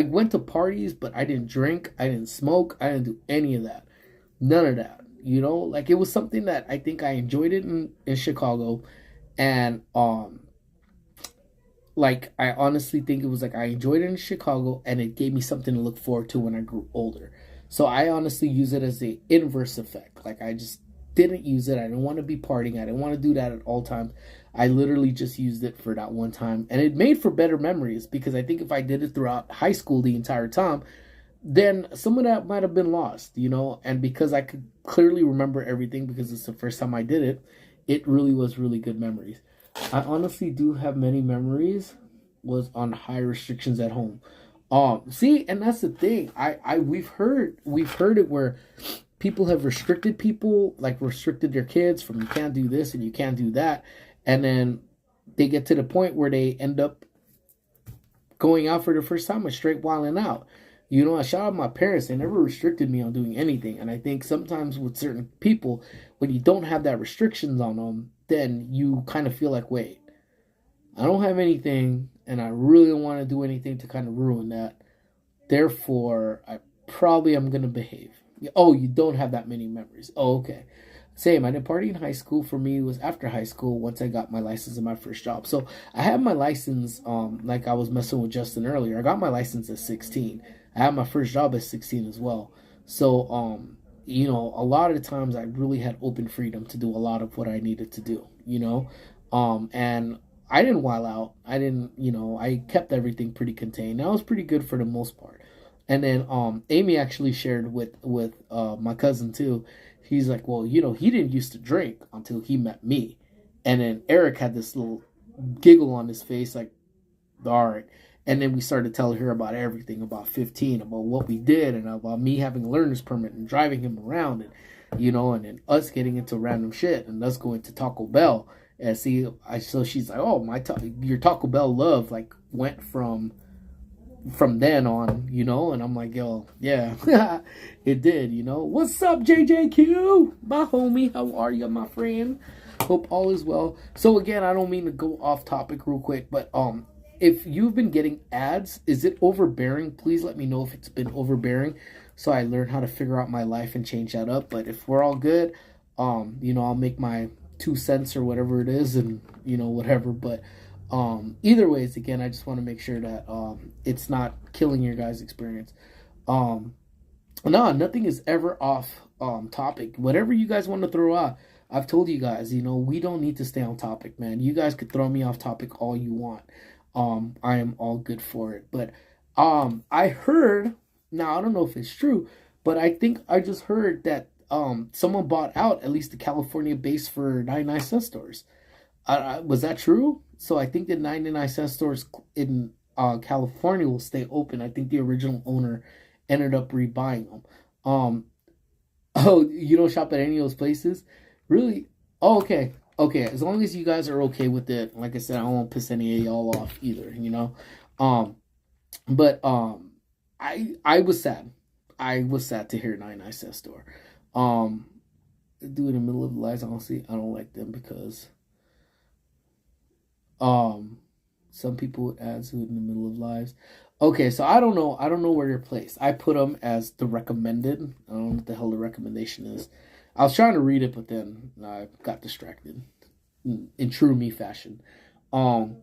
went to parties, but I didn't drink, I didn't smoke, I didn't do any of that. None of that, like it was something that I think I enjoyed it in Chicago. And, like, I honestly think it was like I enjoyed it in Chicago, and it gave me something to look forward to when I grew older. So I honestly use it as the inverse effect. Like, I just didn't use it. I didn't want to be partying. I didn't want to do that at all times. I literally just used it for that one time. And it made for better memories, because I think if I did it throughout high school the entire time, then some of that might have been lost, And because I could clearly remember everything because it's the first time I did it, it really was really good memories. I honestly do have many memories was on high restrictions at home. See, and that's the thing. We've heard it where people have restricted people, like restricted their kids from you can't do this and you can't do that, and then they get to the point where they end up going out for the first time and straight wilding out. I shout out my parents. They never restricted me on doing anything. And I think sometimes with certain people, when you don't have that restrictions on them, then you kind of feel like, wait, I don't have anything, and I really don't want to do anything to kind of ruin that. Therefore, I probably am going to behave. Oh, you don't have that many memories. Oh, okay. Same. I didn't party in high school. For me, it was after high school once I got my license and my first job. So I had my license, like I was messing with Justin earlier. I got my license at 16. I had my first job at 16 as well. So, a lot of the times I really had open freedom to do a lot of what I needed to do, and I didn't wild out. I didn't, I kept everything pretty contained. That was pretty good for the most part. And then Amy actually shared with my cousin too. He's like, well, he didn't used to drink until he met me. And then Eric had this little giggle on his face, like, all right. And then we started telling her about everything, about 15, about what we did, and about me having a learner's permit and driving him around, and and then us getting into random shit, and us going to Taco Bell. And so she's like, oh, your Taco Bell love like went from then on, and I'm like, yo, yeah, it did, What's up, JJQ? My homie, how are you, my friend? Hope all is well. So again, I don't mean to go off topic real quick, but if you've been getting ads, is it overbearing? Please let me know if it's been overbearing, so I learn how to figure out my life and change that up. But if we're all good, I'll make my 2 cents or whatever it is, and whatever. But either ways, again, I just want to make sure that it's not killing your guys' experience. No, nothing is ever off topic. Whatever you guys want to throw out, I've told you guys, we don't need to stay on topic, man. You guys could throw me off topic all you want. I am all good for it. But I heard, now I don't know if it's true, but I think I just heard that someone bought out at least the California base for 99 cent stores. Was that true? So I think the 99 cent stores in California will stay open. I think the original owner ended up rebuying them. Oh, you don't shop at any of those places? Really? Oh, okay. Okay, as long as you guys are okay with it, like I said, I won't piss any of y'all off either, But I was sad. I was sad to hear 99 cent store. Do it in the middle of the lives, honestly, I don't like them because some people would add to it in the middle of lives. Okay, so I don't know where they're placed. I put them as the recommended. I don't know what the hell the recommendation is. I was trying to read it, but then I got distracted in true me fashion. But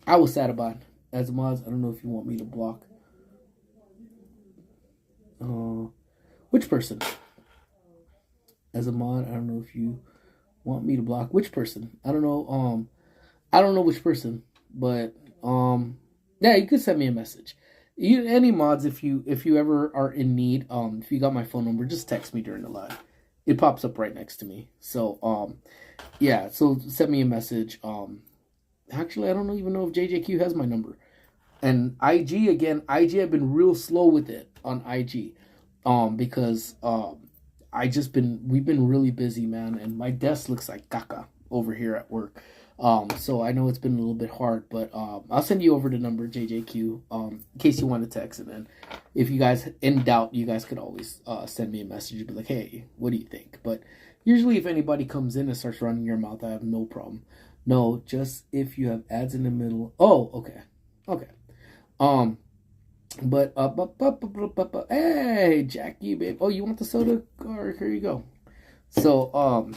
I was sad about it. As mods, I don't know if you want me to block. Which person? As a mod, I don't know if you want me to block which person. I don't know. I don't know which person, but yeah, you could send me a message. Any mods, if you ever are in need, if you got my phone number, just text me during the live. It pops up right next to me. So yeah, so send me a message. Actually, I don't even know if JJQ has my number. And IG, again, IG, I've been real slow with it on IG. Because we've been really busy, man, and my desk looks like caca over here at work. So I know it's been a little bit hard, but I'll send you over the number, JJQ, in case you want to text. And then if you guys in doubt, you guys could always send me a message and be like, hey, what do you think? But usually if anybody comes in and starts running your mouth, I have no problem. No, just if you have ads in the middle. Oh, okay. Okay. But hey, Jackie, babe. Oh, you want the soda? Here you go. So,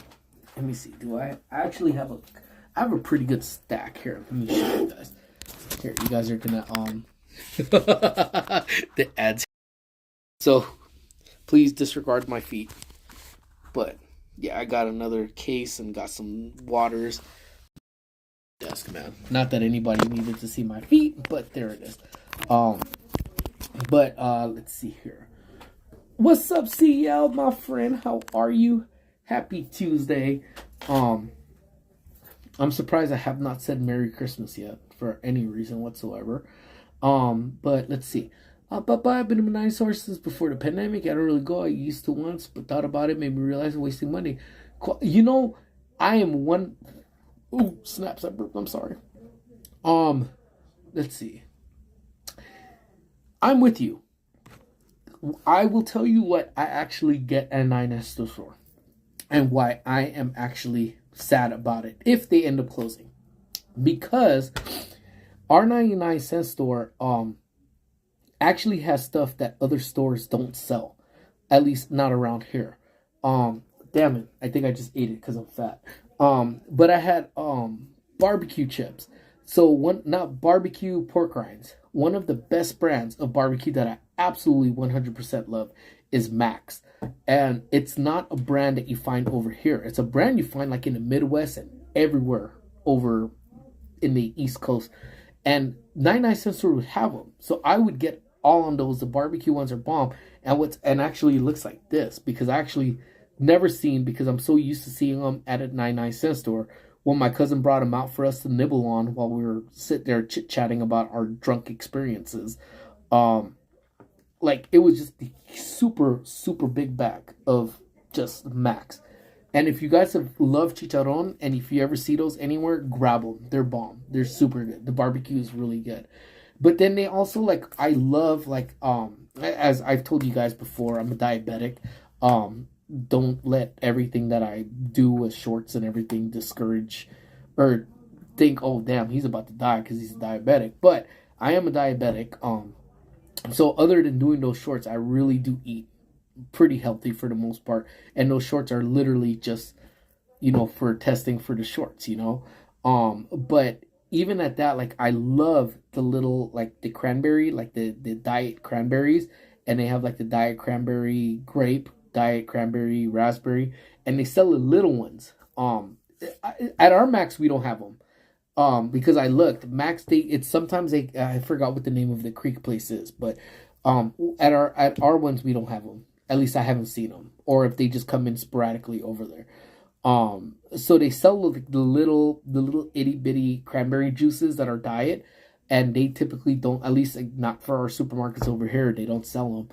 let me see. Do I actually have a pretty good stack here. Let me show you guys. Here, you guys are gonna the ads. So, Please disregard my feet. But yeah, I got another case and got some waters. Desk, man. Not that anybody needed to see my feet, but there it is. But let's see here. What's up, CL, my friend? How are you? Happy Tuesday. I'm surprised I have not said Merry Christmas yet for any reason whatsoever. But let's see. But I've been in my 9 sources before the pandemic. I don't really go. I used to once, but thought about it, made me realize I'm wasting money. You know, I am one. Ooh, snaps! I burped. I'm sorry. Let's see. I'm with you. I will tell you what I actually get at a 9 store, and why I am actually sad about it if they end up closing, because our 99-cent store actually has stuff that other stores don't sell, at least not around here. Damn it, I think I just ate it because I'm fat. But I had barbecue chips. So not barbecue pork rinds. One of the best brands of barbecue that I absolutely 100% love is Max. And it's not a brand that you find over here. It's a brand you find like in the Midwest and everywhere over in the East Coast. And 99-cent store would have them. So I would get all on those. The barbecue ones are bomb. And actually it looks like this, because I actually never seen, because I'm so used to seeing them at a 99-cent store, when my cousin brought them out for us to nibble on while we were sitting there chit-chatting about our drunk experiences. Like, it was just the super, super big bag of just Max. And if you guys have loved chicharron, and if you ever see those anywhere, grab them. They're bomb. They're super good. The barbecue is really good. But then they also, like, I love, like, as I've told you guys before, I'm a diabetic. Don't let everything that I do with shorts and everything discourage or think, oh, damn, he's about to die because he's a diabetic. But I am a diabetic. So other than doing those shorts, I really do eat pretty healthy for the most part. And those shorts are literally just, for testing for the shorts, But even at that, like, I love the little, like, the cranberry, like the diet cranberries. And they have, like, the diet cranberry grape, diet cranberry raspberry, and they sell the little ones. At our Max we don't have them, because I looked. Max, it's sometimes I forgot what the name of the Creek place is, but at our ones we don't have them. At least I haven't seen them, or if they just come in sporadically over there. So they sell the little itty bitty cranberry juices that are diet, and they typically don't, at least not for our supermarkets over here, they don't sell them.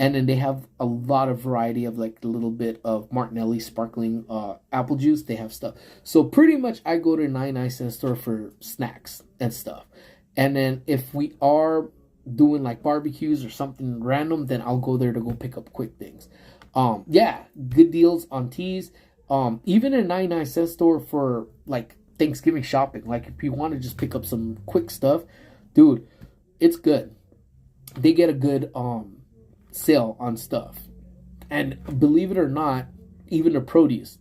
And then they have a lot of variety of, like, a little bit of Martinelli sparkling apple juice. They have stuff. So pretty much I go to 99-cent store for snacks and stuff. And then if we are doing, like, barbecues or something random, then I'll go there to go pick up quick things. Yeah, good deals on teas. Even in a 99-cent store for, like, Thanksgiving shopping. Like, if you want to just pick up some quick stuff, dude, it's good. They get a good sale on stuff. And believe it or not, even the produce,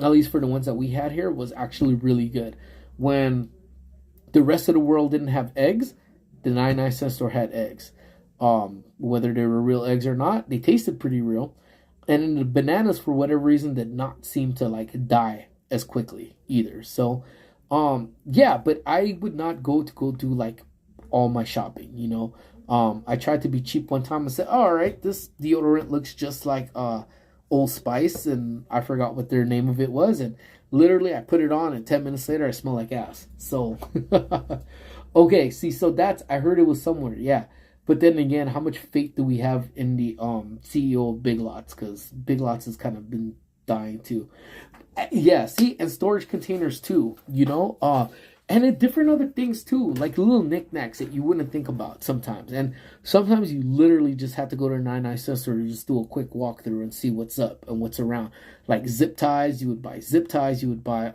at least for the ones that we had here, was actually really good. When the rest of the world didn't have eggs, the 99-cent store had eggs. Whether they were real eggs or not, they tasted pretty real. And then the bananas, for whatever reason, did not seem to, like, die as quickly either. So yeah, but I would not go do, like, all my shopping, I tried to be cheap one time and said, all right, this deodorant looks just like Old Spice, and I forgot what their name of it was, and literally I put it on, and 10 minutes later I smell like ass. So okay, see, so I heard it was somewhere, yeah. But then again, how much faith do we have in the CEO of Big Lots? Because Big Lots has kind of been dying too. Yeah, see, and storage containers too, and then different other things too, like little knickknacks that you wouldn't think about sometimes. And sometimes you literally just have to go to a 99-cent store to just do a quick walkthrough and see what's up and what's around. Like zip ties, you would buy zip ties, you would buy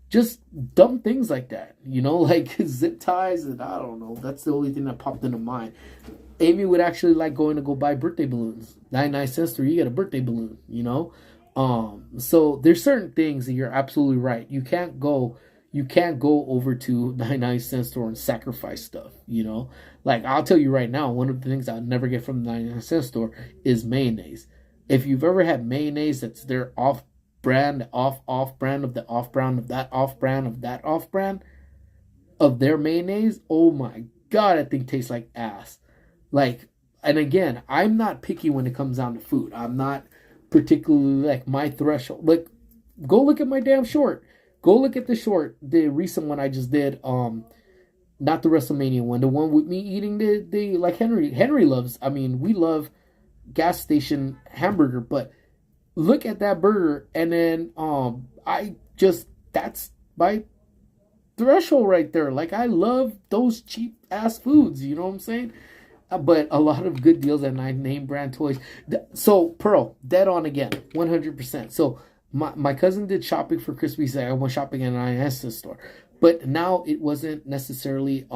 just dumb things like that, like zip ties, and I don't know. That's the only thing that popped into mind. Amy would actually like going to go buy birthday balloons. 99-cent store, you get a birthday balloon, So there's certain things that you're absolutely right. You you can't go over to 99-cent store and sacrifice stuff, you know? Like, I'll tell you right now, one of the things I'll never get from the 99-cent store is mayonnaise. If you've ever had mayonnaise that's their off-brand, off-brand of the off-brand of that off-brand of that off-brand of their mayonnaise, oh my God, that thing tastes like ass. Like, and again, I'm not picky when it comes down to food. I'm not particularly like my threshold. Like, go look at my damn short. Go look at the short, the recent one I just did. Not the WrestleMania one, the one with me eating the like Henry loves. I mean, we love gas station hamburger, but look at that burger, and then that's my threshold right there. Like, I love those cheap ass foods. You know what I'm saying? But a lot of good deals at name brand toys. So Pearl, dead on again, 100%. So my cousin did shopping for Christmas. He said, I went shopping at an IS store. But now it wasn't necessarily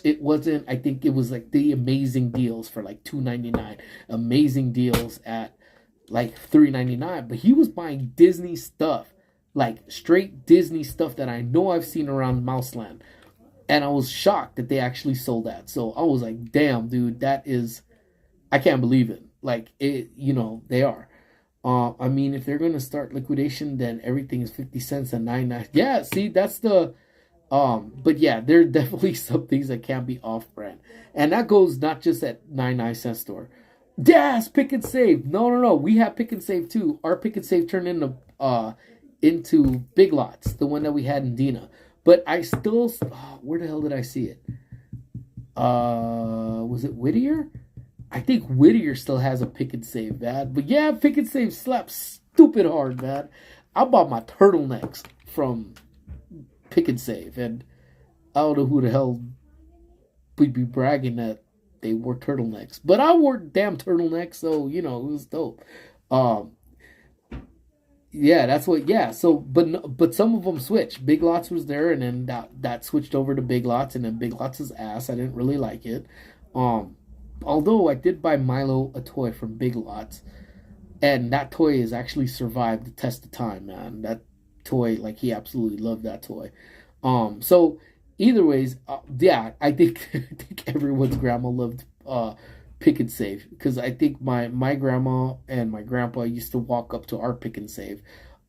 it wasn't, I think it was like the amazing deals for like $2.99, amazing deals at like $3.99. But he was buying Disney stuff, like straight Disney stuff that I know I've seen around Mouseland. And I was shocked that they actually sold that. So I was like, damn, dude, that is, I can't believe it. Like, it, you know, they are. I mean, if they're going to start liquidation, then everything is 50 cents and 99. Yeah, see, that's the, but yeah, there are definitely some things that can't be off-brand. And that goes not just at 99-cent store. Yes, Pick and Save. No. We have Pick and Save too. Our Pick and Save turned into Big Lots, the one that we had in Dina. But I still, where the hell did I see it? Was it Whittier? I think Whittier still has a Pick and Save, man. But yeah, Pick and Save slaps stupid hard, man. I bought my turtlenecks from Pick and Save, and I don't know who the hell would be bragging that they wore turtlenecks. But I wore damn turtlenecks, so, you know, it was dope. Yeah, that's what. Yeah, so but some of them switched. Big Lots was there, and then that switched over to Big Lots, and then Big Lots is ass. I didn't really like it. Although I did buy Milo a toy from Big Lots, and that toy has actually survived the test of time, man. That toy, like, he absolutely loved that toy. So either ways, yeah, I think everyone's grandma loved Pick and Save, because I think my grandma and my grandpa used to walk up to our Pick and Save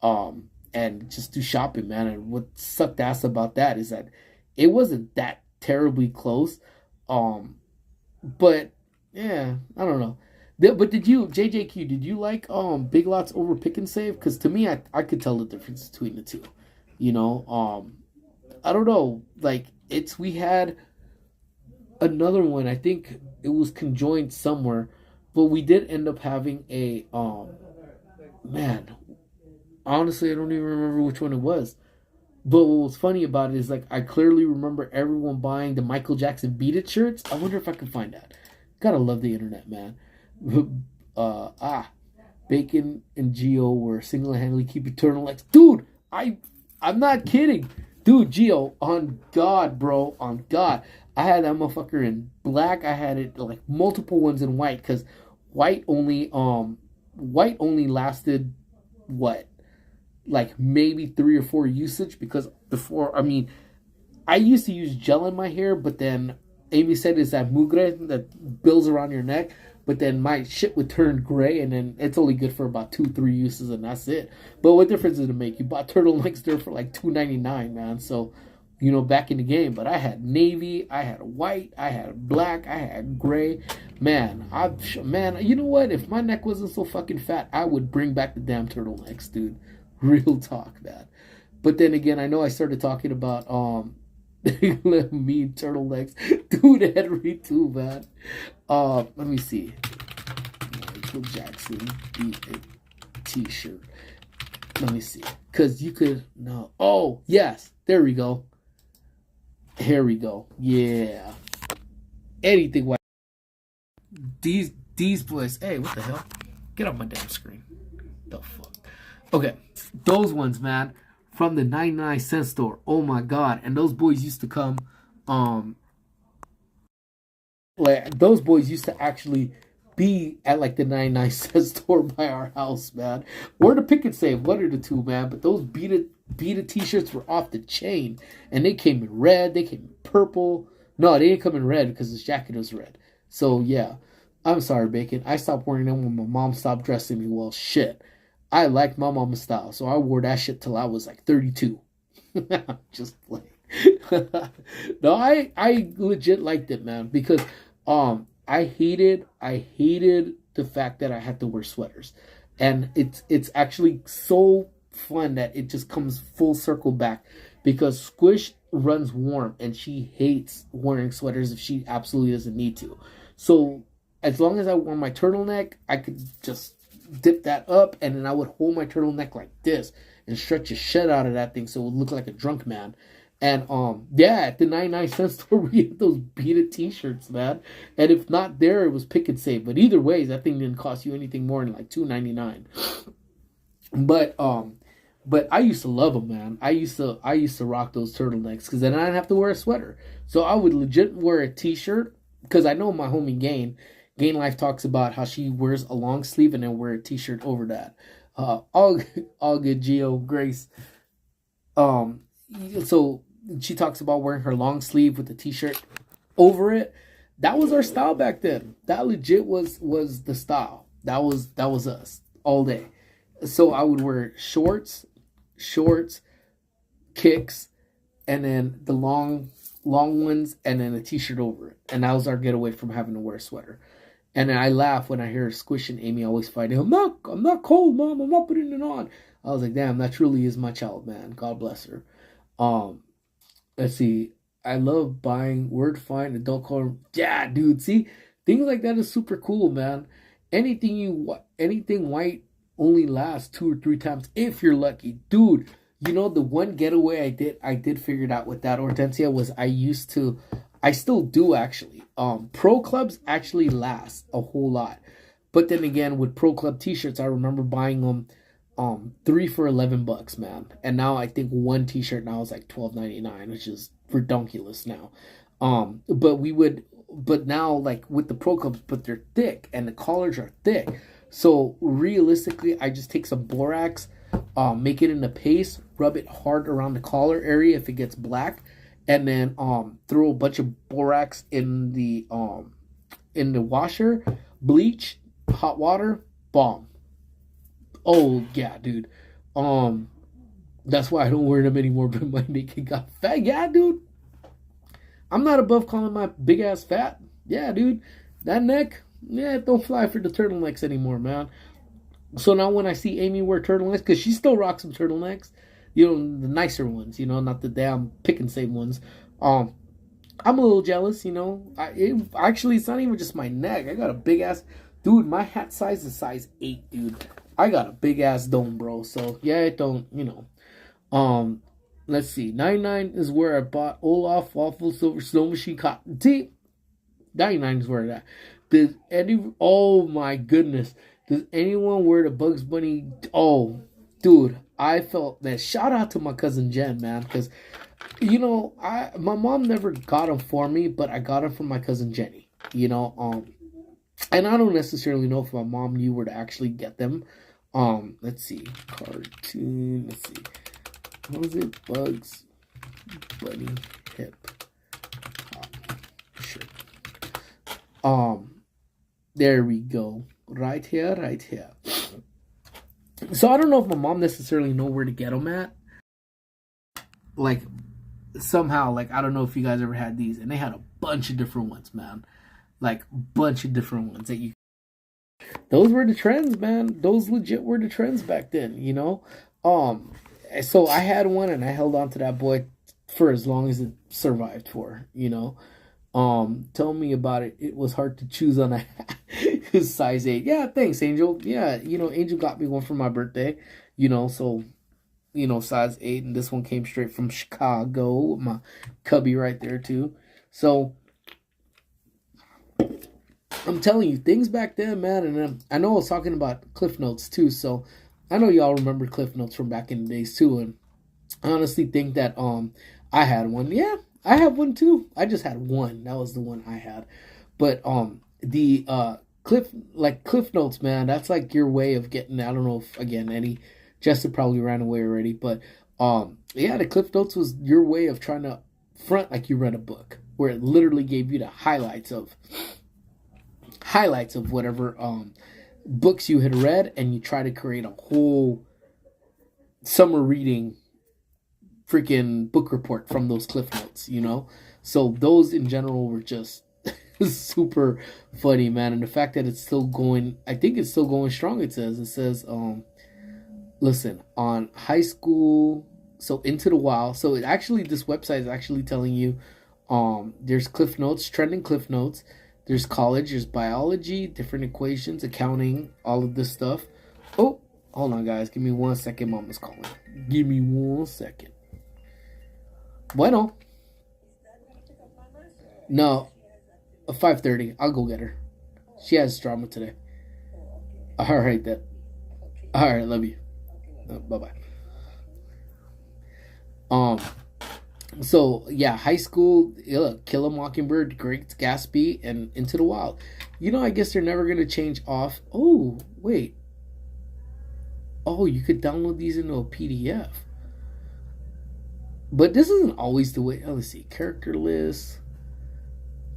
and just do shopping, man. And what sucked ass about that is that it wasn't that terribly close, but yeah, I don't know. But did you, JJQ, did you like Big Lots over Pick and Save? Because to me, I could tell the difference between the two, you know. I don't know, like, we had another one, I think it was conjoined somewhere, but we did end up having a man, honestly I don't even remember which one it was. But what was funny about it is, like, I clearly remember everyone buying the Michael Jackson Beat It shirts. I wonder if I can find that. Gotta love the internet, man. Bacon and Geo were single-handedly keeping turtlenecks. Dude, I'm not kidding. Dude, Geo, on God, bro, on God. I had that motherfucker in black. I had it like multiple ones in white, because white only lasted what, like maybe 3 or 4 usage, because before, I mean, I used to use gel in my hair, but then Amy said it's that mugre that builds around your neck, but then my shit would turn gray, and then it's only good for about 2-3 uses, and that's it. But what difference did it make? You bought turtlenecks there for like $2.99, man. So, you know, back in the game. But I had navy, I had white, I had black, I had gray. Man, you know what? If my neck wasn't so fucking fat, I would bring back the damn turtlenecks, dude. Real talk, man. But then again, I know I started talking about me turtlenecks. Dude, Henry too, man. Let me see. Michael Jackson Beat It t-shirt. Let me see. Because you could, no. Oh, yes. There we go. Here we go. Yeah. Anything white. These boys. Hey, what the hell? Get off my damn screen. The fuck. Okay. Those ones, man. From the 99-cent store. Oh my God. And those boys used to come. Like, those boys used to actually be at like the 99-cent store by our house, man. Or the Pick and Save. One of the two, man. But those Beat It beaded t-shirts were off the chain, and they came in red, they came in purple. No, they didn't come in red because his jacket was red. So yeah, I'm sorry, Bacon. I stopped wearing them when my mom stopped dressing me. Well, shit, I liked my mama's style, so I wore that shit till I was like 32. Just like no, I legit liked it, man, because I hated the fact that I had to wear sweaters, and it's actually so fun that it just comes full circle back, because Squish runs warm and she hates wearing sweaters if she absolutely doesn't need to. So as long as I wore my turtleneck, I could just dip that up, and then I would hold my turtleneck like this and stretch the shit out of that thing so it would look like a drunk man. And yeah, at the 99 cent store we had those beaded t-shirts, man. And if not there, it was Pick and Save. But either way, that thing didn't cost you anything more than like $2.99. But I used to love them, man. I used to rock those turtlenecks because then I didn't have to wear a sweater. So I would legit wear a t-shirt, because I know my homie Gain Life talks about how she wears a long sleeve and then wear a t-shirt over that. All good, Geo Grace. So she talks about wearing her long sleeve with the t-shirt over it. That was our style back then. That legit was the style. That was us all day. So I would wear shorts, kicks, and then the long ones, and then a t-shirt over it. And that was our getaway from having to wear a sweater. And then I laugh when I hear Squish and Amy always fighting. I'm not cold, Mom. I'm not putting it on. I was like, damn, that truly is my child, man. God bless her. Let's see. I love buying Word Find adult color. Yeah, dude. See, things like that is super cool, man. Anything white only lasts 2 or 3 times if you're lucky, dude. You know, the one getaway I did figure it out with that Hortensia was I still do actually. Pro Clubs actually last a whole lot. But then again, with Pro Club t-shirts, I remember buying them 3 for $11, man. And now I think one t-shirt now is like $12.99, which is ridiculous now. But now, like with the Pro Clubs, but they're thick and the collars are thick. So realistically, I just take some borax, make it in a paste, rub it hard around the collar area if it gets black, and then throw a bunch of borax in the washer, bleach, hot water, bomb. Oh yeah, dude. That's why I don't wear them anymore, but my naked got fat. Yeah, dude. I'm not above calling my big ass fat. Yeah, dude. That neck, yeah, don't fly for the turtlenecks anymore, man. So now when I see Amy wear turtlenecks, because she still rocks some turtlenecks, you know, the nicer ones, you know, not the damn Pick and Save ones. I'm a little jealous, you know. Actually, it's not even just my neck. I got a big ass, dude. My hat size is size 8, dude. I got a big ass dome, bro. So yeah, it don't, you know. Let's see. 99 is where I bought Olaf Waffle Silver Snow Machine Cotton Tee. 99 is where that. Oh my goodness. Does anyone wear the Bugs Bunny? Oh, dude, I felt that. Shout out to my cousin Jen, man, because you know, my mom never got them for me, but I got them from my cousin Jenny. You know, and I don't necessarily know if my mom knew where to actually get them. Let's see, cartoon. Let's see, what was it? Bugs Bunny hip hop shirt. There we go. Right here. So I don't know if my mom necessarily know where to get them at. Like, somehow, like, I don't know if you guys ever had these, and they had a bunch of different ones, man. Like, bunch of different ones that you. Those were the trends, man. Those legit were the trends back then, you know. So I had one, and I held on to that boy for as long as it survived for, you know. Tell me about it. It was hard to choose on a size 8. Yeah, thanks, Angel. Yeah, you know, Angel got me one for my birthday, you know, so, you know, size 8, and this one came straight from Chicago with my cubby right there, too. So, I'm telling you, things back then, man, and I know I was talking about Cliff Notes, too, so I know y'all remember Cliff Notes from back in the days, too, and I honestly think that, I had one. Yeah, I have one too. I just had one. That was the one I had. But the Cliff Notes, man, that's like your way of getting, I don't know if again Jessica probably ran away already, but Yeah, the Cliff Notes was your way of trying to front like you read a book, where it literally gave you the highlights of whatever books you had read, and you try to create a whole summer reading freaking book report from those Cliff Notes, you know? So those in general were just super funny, man. And the fact that it's still going, I think it's still going strong. It says, listen, on high school, so Into the Wild. So it actually, this website is actually telling you, there's Cliff Notes, trending Cliff Notes. There's college, there's biology, different equations, accounting, all of this stuff. Oh, hold on, guys. Give me 1 second. Mama's calling. Give me 1 second. Bueno. No. 5:30. I'll go get her. She has drama today. All right, then. All right, love you. Bye-bye. So yeah, high school, Kill a Mockingbird, Great Gatsby, and Into the Wild. You know, I guess they're never gonna change off. Oh wait. Oh, you could download these into a PDF. But this isn't always the way. Oh, let's see, character list.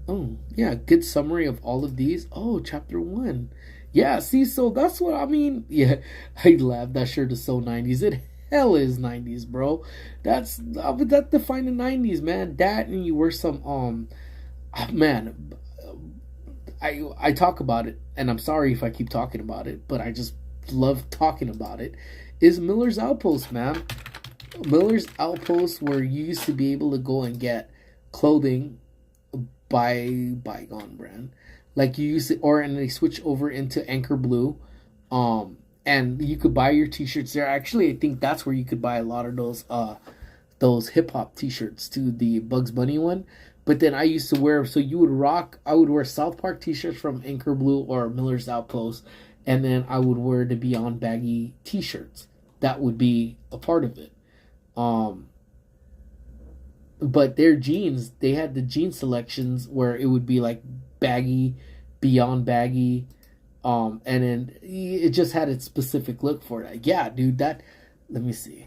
Oh yeah, good summary of all of these. Oh, chapter 1. Yeah, see, so that's what I mean. Yeah, I laughed. That shirt is so 90s. It hell is 90s, bro. That defined the 90s, man. That, and you wear some man, I talk about it, and I'm sorry if I keep talking about it, but I just love talking about it. Is Miller's Outpost, man. Miller's Outpost, where you used to be able to go and get clothing by Bygone brand, like you used to, and they switch over into Anchor Blue, and you could buy your t-shirts there. Actually, I think that's where you could buy a lot of those hip hop t-shirts too, the Bugs Bunny one. But then I used to wear, so I would wear South Park t-shirts from Anchor Blue or Miller's Outpost, and then I would wear the Beyond Baggy t-shirts. That would be a part of it. But their jeans, they had the jean selections where it would be like baggy, Beyond Baggy, and then it just had its specific look for it. Yeah, dude, that, let me see.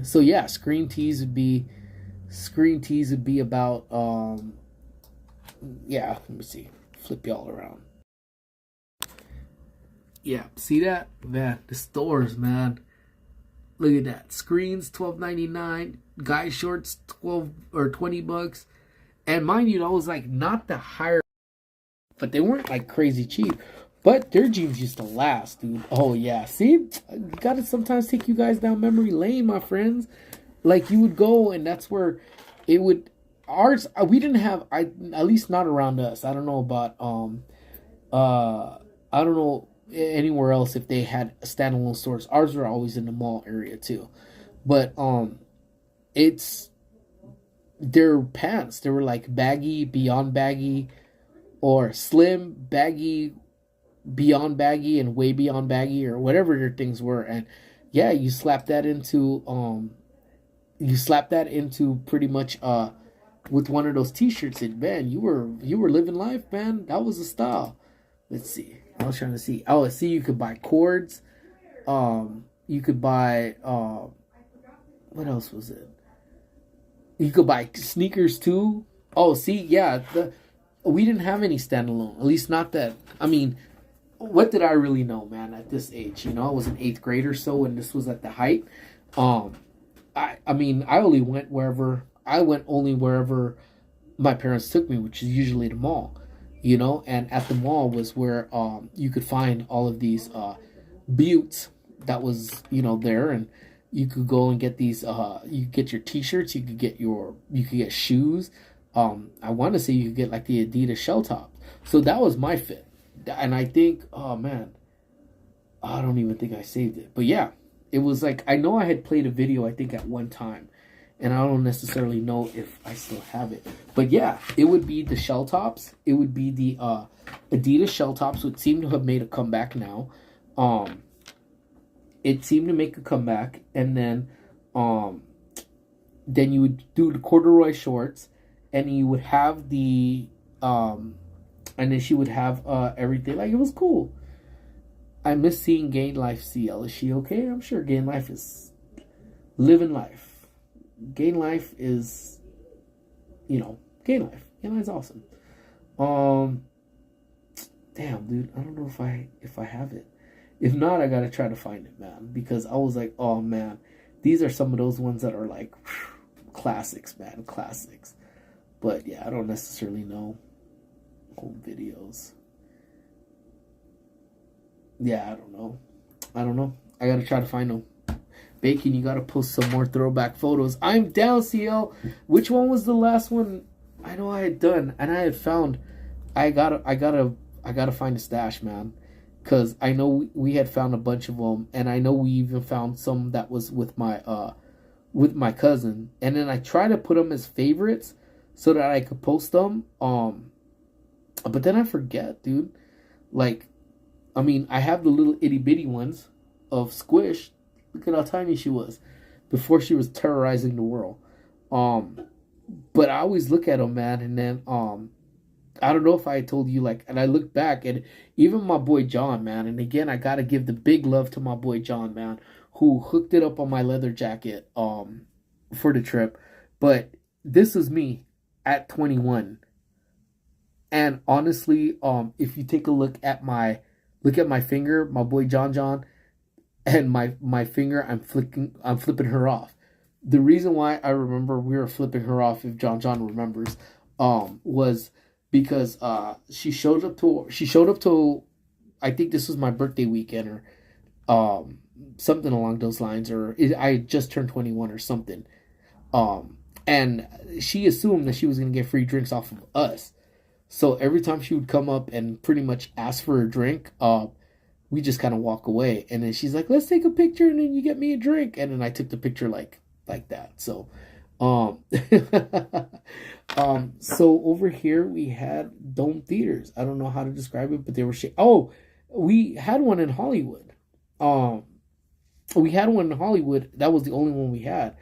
So yeah, screen tees would be about, yeah, let me see, flip y'all around. Yeah, see that? Man, the stores, man. Look at that. Screens, $12.99. Guy shorts, $12 or $20. And mind you, that was like not the higher, but they weren't like crazy cheap. But their jeans used to last, dude. Oh yeah, see, gotta sometimes take you guys down memory lane, my friends. Like you would go, and that's where it would. Ours, we didn't have. At least not around us. I don't know about I don't know anywhere else if they had standalone stores. Ours were always in the mall area too, but it's their pants. They were like baggy, Beyond Baggy, or slim, baggy, Beyond Baggy, and way Beyond Baggy, or whatever their things were. And yeah, you slap that into pretty much with one of those t-shirts, and man, you were living life, man. That was the style. Let's see. I was trying to see. Oh, see, you could buy cords. You could buy what else was it? You could buy sneakers too. Oh, see, yeah, we didn't have any standalone. At least not that. I mean, what did I really know, man, at this age? You know, I was an 8th grade or so, and this was at the height. I mean, I only went wherever my parents took me, which is usually the mall. You know, and at the mall was where you could find all of these buttes that was, you know, there, and you could go and get these. You could get your t-shirts. You could get shoes. I want to say you could get like the Adidas shell top. So that was my fit, and I think, oh man, I don't even think I saved it. But yeah, it was like, I know I had played a video, I think, at one time, and I don't necessarily know if I still have it. But yeah, it would be the shell tops. It would be the Adidas shell tops, which seem to have made a comeback now. It seemed to make a comeback, and then you would do the corduroy shorts, and you would have the and then she would have everything. Like, it was cool. I miss seeing Gain Life CL. Is she okay? I'm sure Gain Life is living life. Gain Life is, Gain Life. Gain Life is awesome. Damn, dude, I don't know if I have it. If not, I gotta try to find it, man. Because I was like, oh man, these are some of those ones that are like classics, man, classics. But yeah, I don't necessarily know home videos. Yeah, I don't know. I gotta try to find them. Bacon, you gotta post some more throwback photos. I'm down, CL. Which one was the last one I know I had done and I had found? I gotta find a stash, man. Cause I know we had found a bunch of them, and I know we even found some that was with my cousin. And then I try to put them as favorites so that I could post them. But then I forget, dude. Like, I mean, I have the little itty bitty ones of Squish. Look at how tiny she was before she was terrorizing the world. But I always look at them, man, and then I don't know if I told you, like, and I look back, and even my boy John, man, and again, I gotta give the big love to my boy John, man, who hooked it up on my leather jacket for the trip. But this is me at 21, and honestly, if you take a look at my finger, my boy John, and my finger, I'm flipping her off. The reason why I remember we were flipping her off, if John remembers, was because she showed up to I think this was my birthday weekend or something along those lines, or I just turned 21 or something. And she assumed that she was gonna get free drinks off of us. So every time she would come up and pretty much ask for a drink, we just kind of walk away. And then she's like, "Let's take a picture, and then you get me a drink." And then I took the picture like that. So, so over here we had dome theaters. I don't know how to describe it, but they were we had one in Hollywood. That was the only one we had.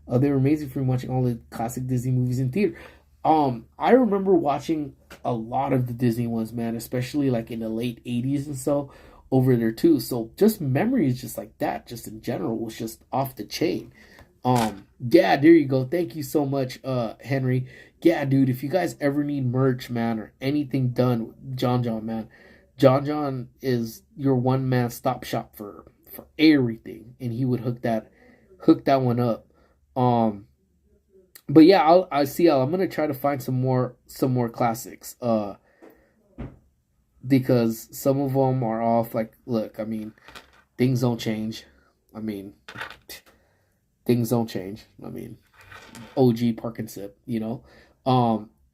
They were amazing for watching all the classic Disney movies in theater. I remember watching a lot of the Disney ones, man, especially like in the late 80s and so over there too. So just memories just like that, just in general, was just off the chain. Yeah, there you go. Thank you so much, Henry. Yeah, dude, if you guys ever need merch, man, or anything done with John, man, John is your one-man stop shop for everything, and he would hook that one up. But yeah, I'm gonna try to find some more classics, because some of them are off. Like, look, I mean, things don't change. I mean, OG Park and Sip,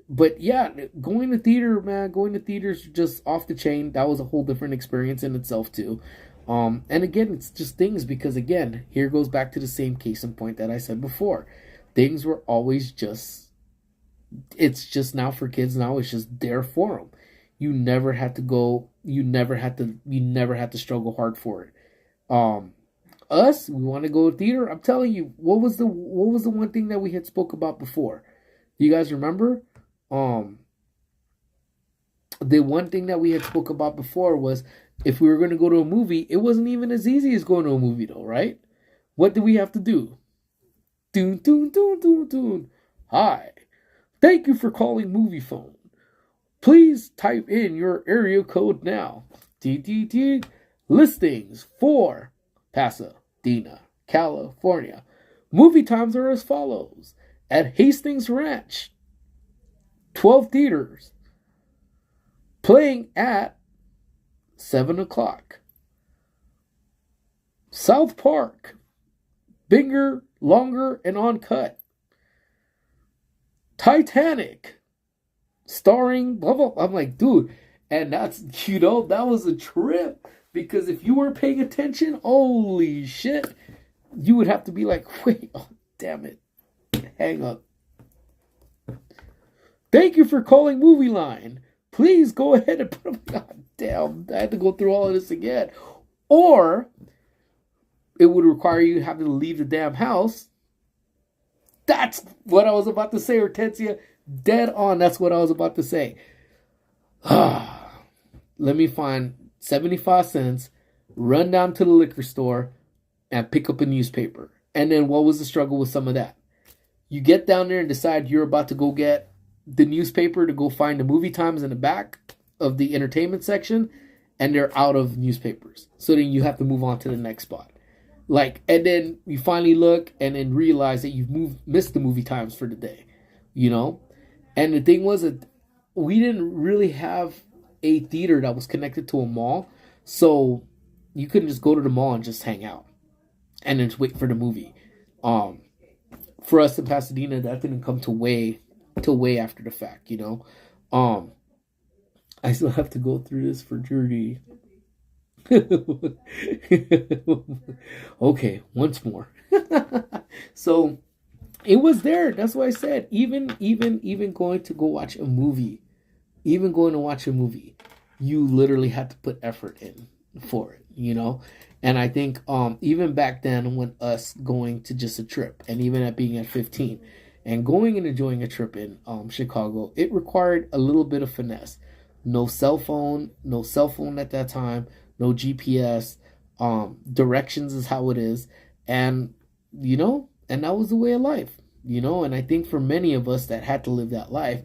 But yeah, going to theaters just off the chain. That was a whole different experience in itself too. And again, it's just things, because again, here goes back to the same case in point that I said before. Things were always it's just now for kids now, it's just there for them. You never had to go, you never had to struggle hard for it. Us, we want to go to theater. I'm telling you, what was the one thing that we had spoke about before? Do you guys remember? The one thing that we had spoke about before was, if we were going to go to a movie, it wasn't even as easy as going to a movie though, right? What did we have to do? Doon, doon, doon, doon, doon. Hi. Thank you for calling Movie Phone. Please type in your area code now. DDD listings for Pasadena, California. Movie times are as follows. At Hastings Ranch, 12 theaters, playing at 7 o'clock. South Park, bigger, longer, and uncut. Titanic, starring blah, blah. I'm like, dude, and that's, that was a trip, because if you weren't paying attention, holy shit, you would have to be like, wait, oh, damn it, hang up. Thank you for calling Movie Line. Please go ahead and put them. God damn, I had to go through all of this again. Or it would require you having to leave the damn house. That's what I was about to say, Hortensia. Dead on. That's what I was about to say. 75 cents run down to the liquor store, and pick up a newspaper. And then what was the struggle with some of that? You get down there and decide you're about to go get the newspaper to go find the movie times in the back of the entertainment section, and they're out of newspapers. So then you have to move on to the next spot. Like, and then you finally look and then realize that you've missed the movie times for the day, you know? And the thing was that we didn't really have a theater that was connected to a mall. So you couldn't just go to the mall and just hang out and then just wait for the movie. For us in Pasadena, that didn't come till way after the fact, you know. I still have to go through this for jury. Okay, once more. So it was there. That's why I said even going to go watch a movie, even going to watch a movie, you literally had to put effort in for it, you know. And I think even back then, when us going to just a trip, and even at being at 15, and going and enjoying a trip in Chicago, it required a little bit of finesse. No cell phone at that time, no GPS. Directions is how it is, and you know, and that was the way of life, you know. And I think for many of us that had to live that life,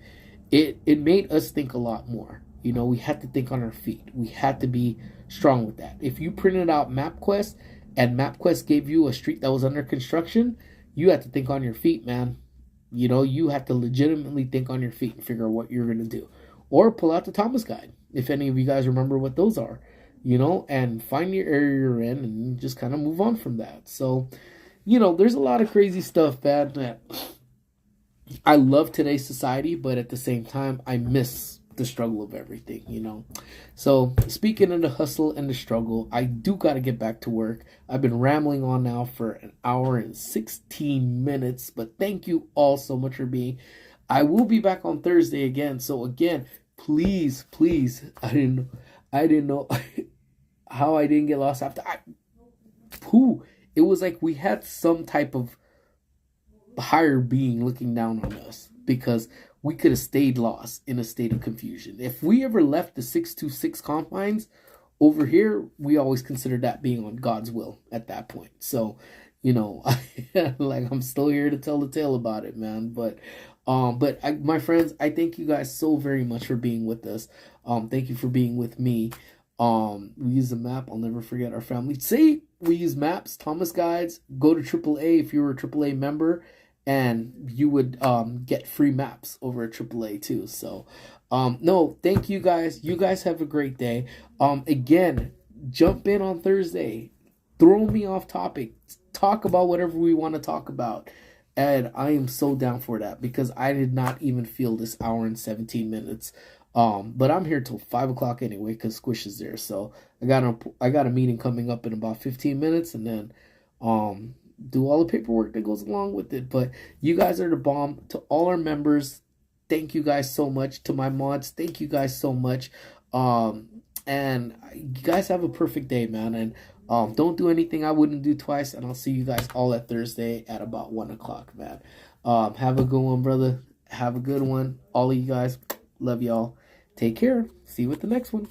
it made us think a lot more. You know, we had to think on our feet. We had to be strong with that. If you printed out MapQuest and MapQuest gave you a street that was under construction, you had to think on your feet, man. You know, you have to legitimately think on your feet and figure out what you're going to do. Or pull out the Thomas Guide, if any of you guys remember what those are, you know, and find your area you're in and just kind of move on from that. So, you know, there's a lot of crazy stuff, man, that I love today's society, but at the same time, I miss the struggle of everything, you know. So, speaking of the hustle and the struggle, I do got to get back to work. I've been rambling on now for an hour and 16 minutes, but thank you all so much for being. I will be back on Thursday again. So again, please, I didn't know how I didn't get lost after it was like we had some type of higher being looking down on us, because we could have stayed lost in a state of confusion. If we ever left the 626 confines over here, we always considered that being on God's will at that point. So, you know, like, I'm still here to tell the tale about it, man. But my friends, I thank you guys so very much for being with us. Thank you for being with me. We use a map. I'll never forget our family. See, we use maps, Thomas Guides. Go to AAA if you were a AAA member, and you would get free maps over at AAA too. So, no, thank you guys. You guys have a great day. Again, jump in on Thursday. Throw me off topic. Talk about whatever we want to talk about. And I am so down for that, because I did not even feel this hour and 17 minutes. But I'm here till 5 o'clock anyway, because Squish is there. So I got a meeting coming up in about 15 minutes, and then do all the paperwork that goes along with it. But you guys are the bomb. To all our members, thank you guys so much. To my mods, thank you guys so much. And you guys have a perfect day, man. And don't do anything I wouldn't do twice. And I'll see you guys all at Thursday at about 1 o'clock, man. Have a good one, brother. Have a good one. All of you guys, love y'all. Take care. See you with the next one.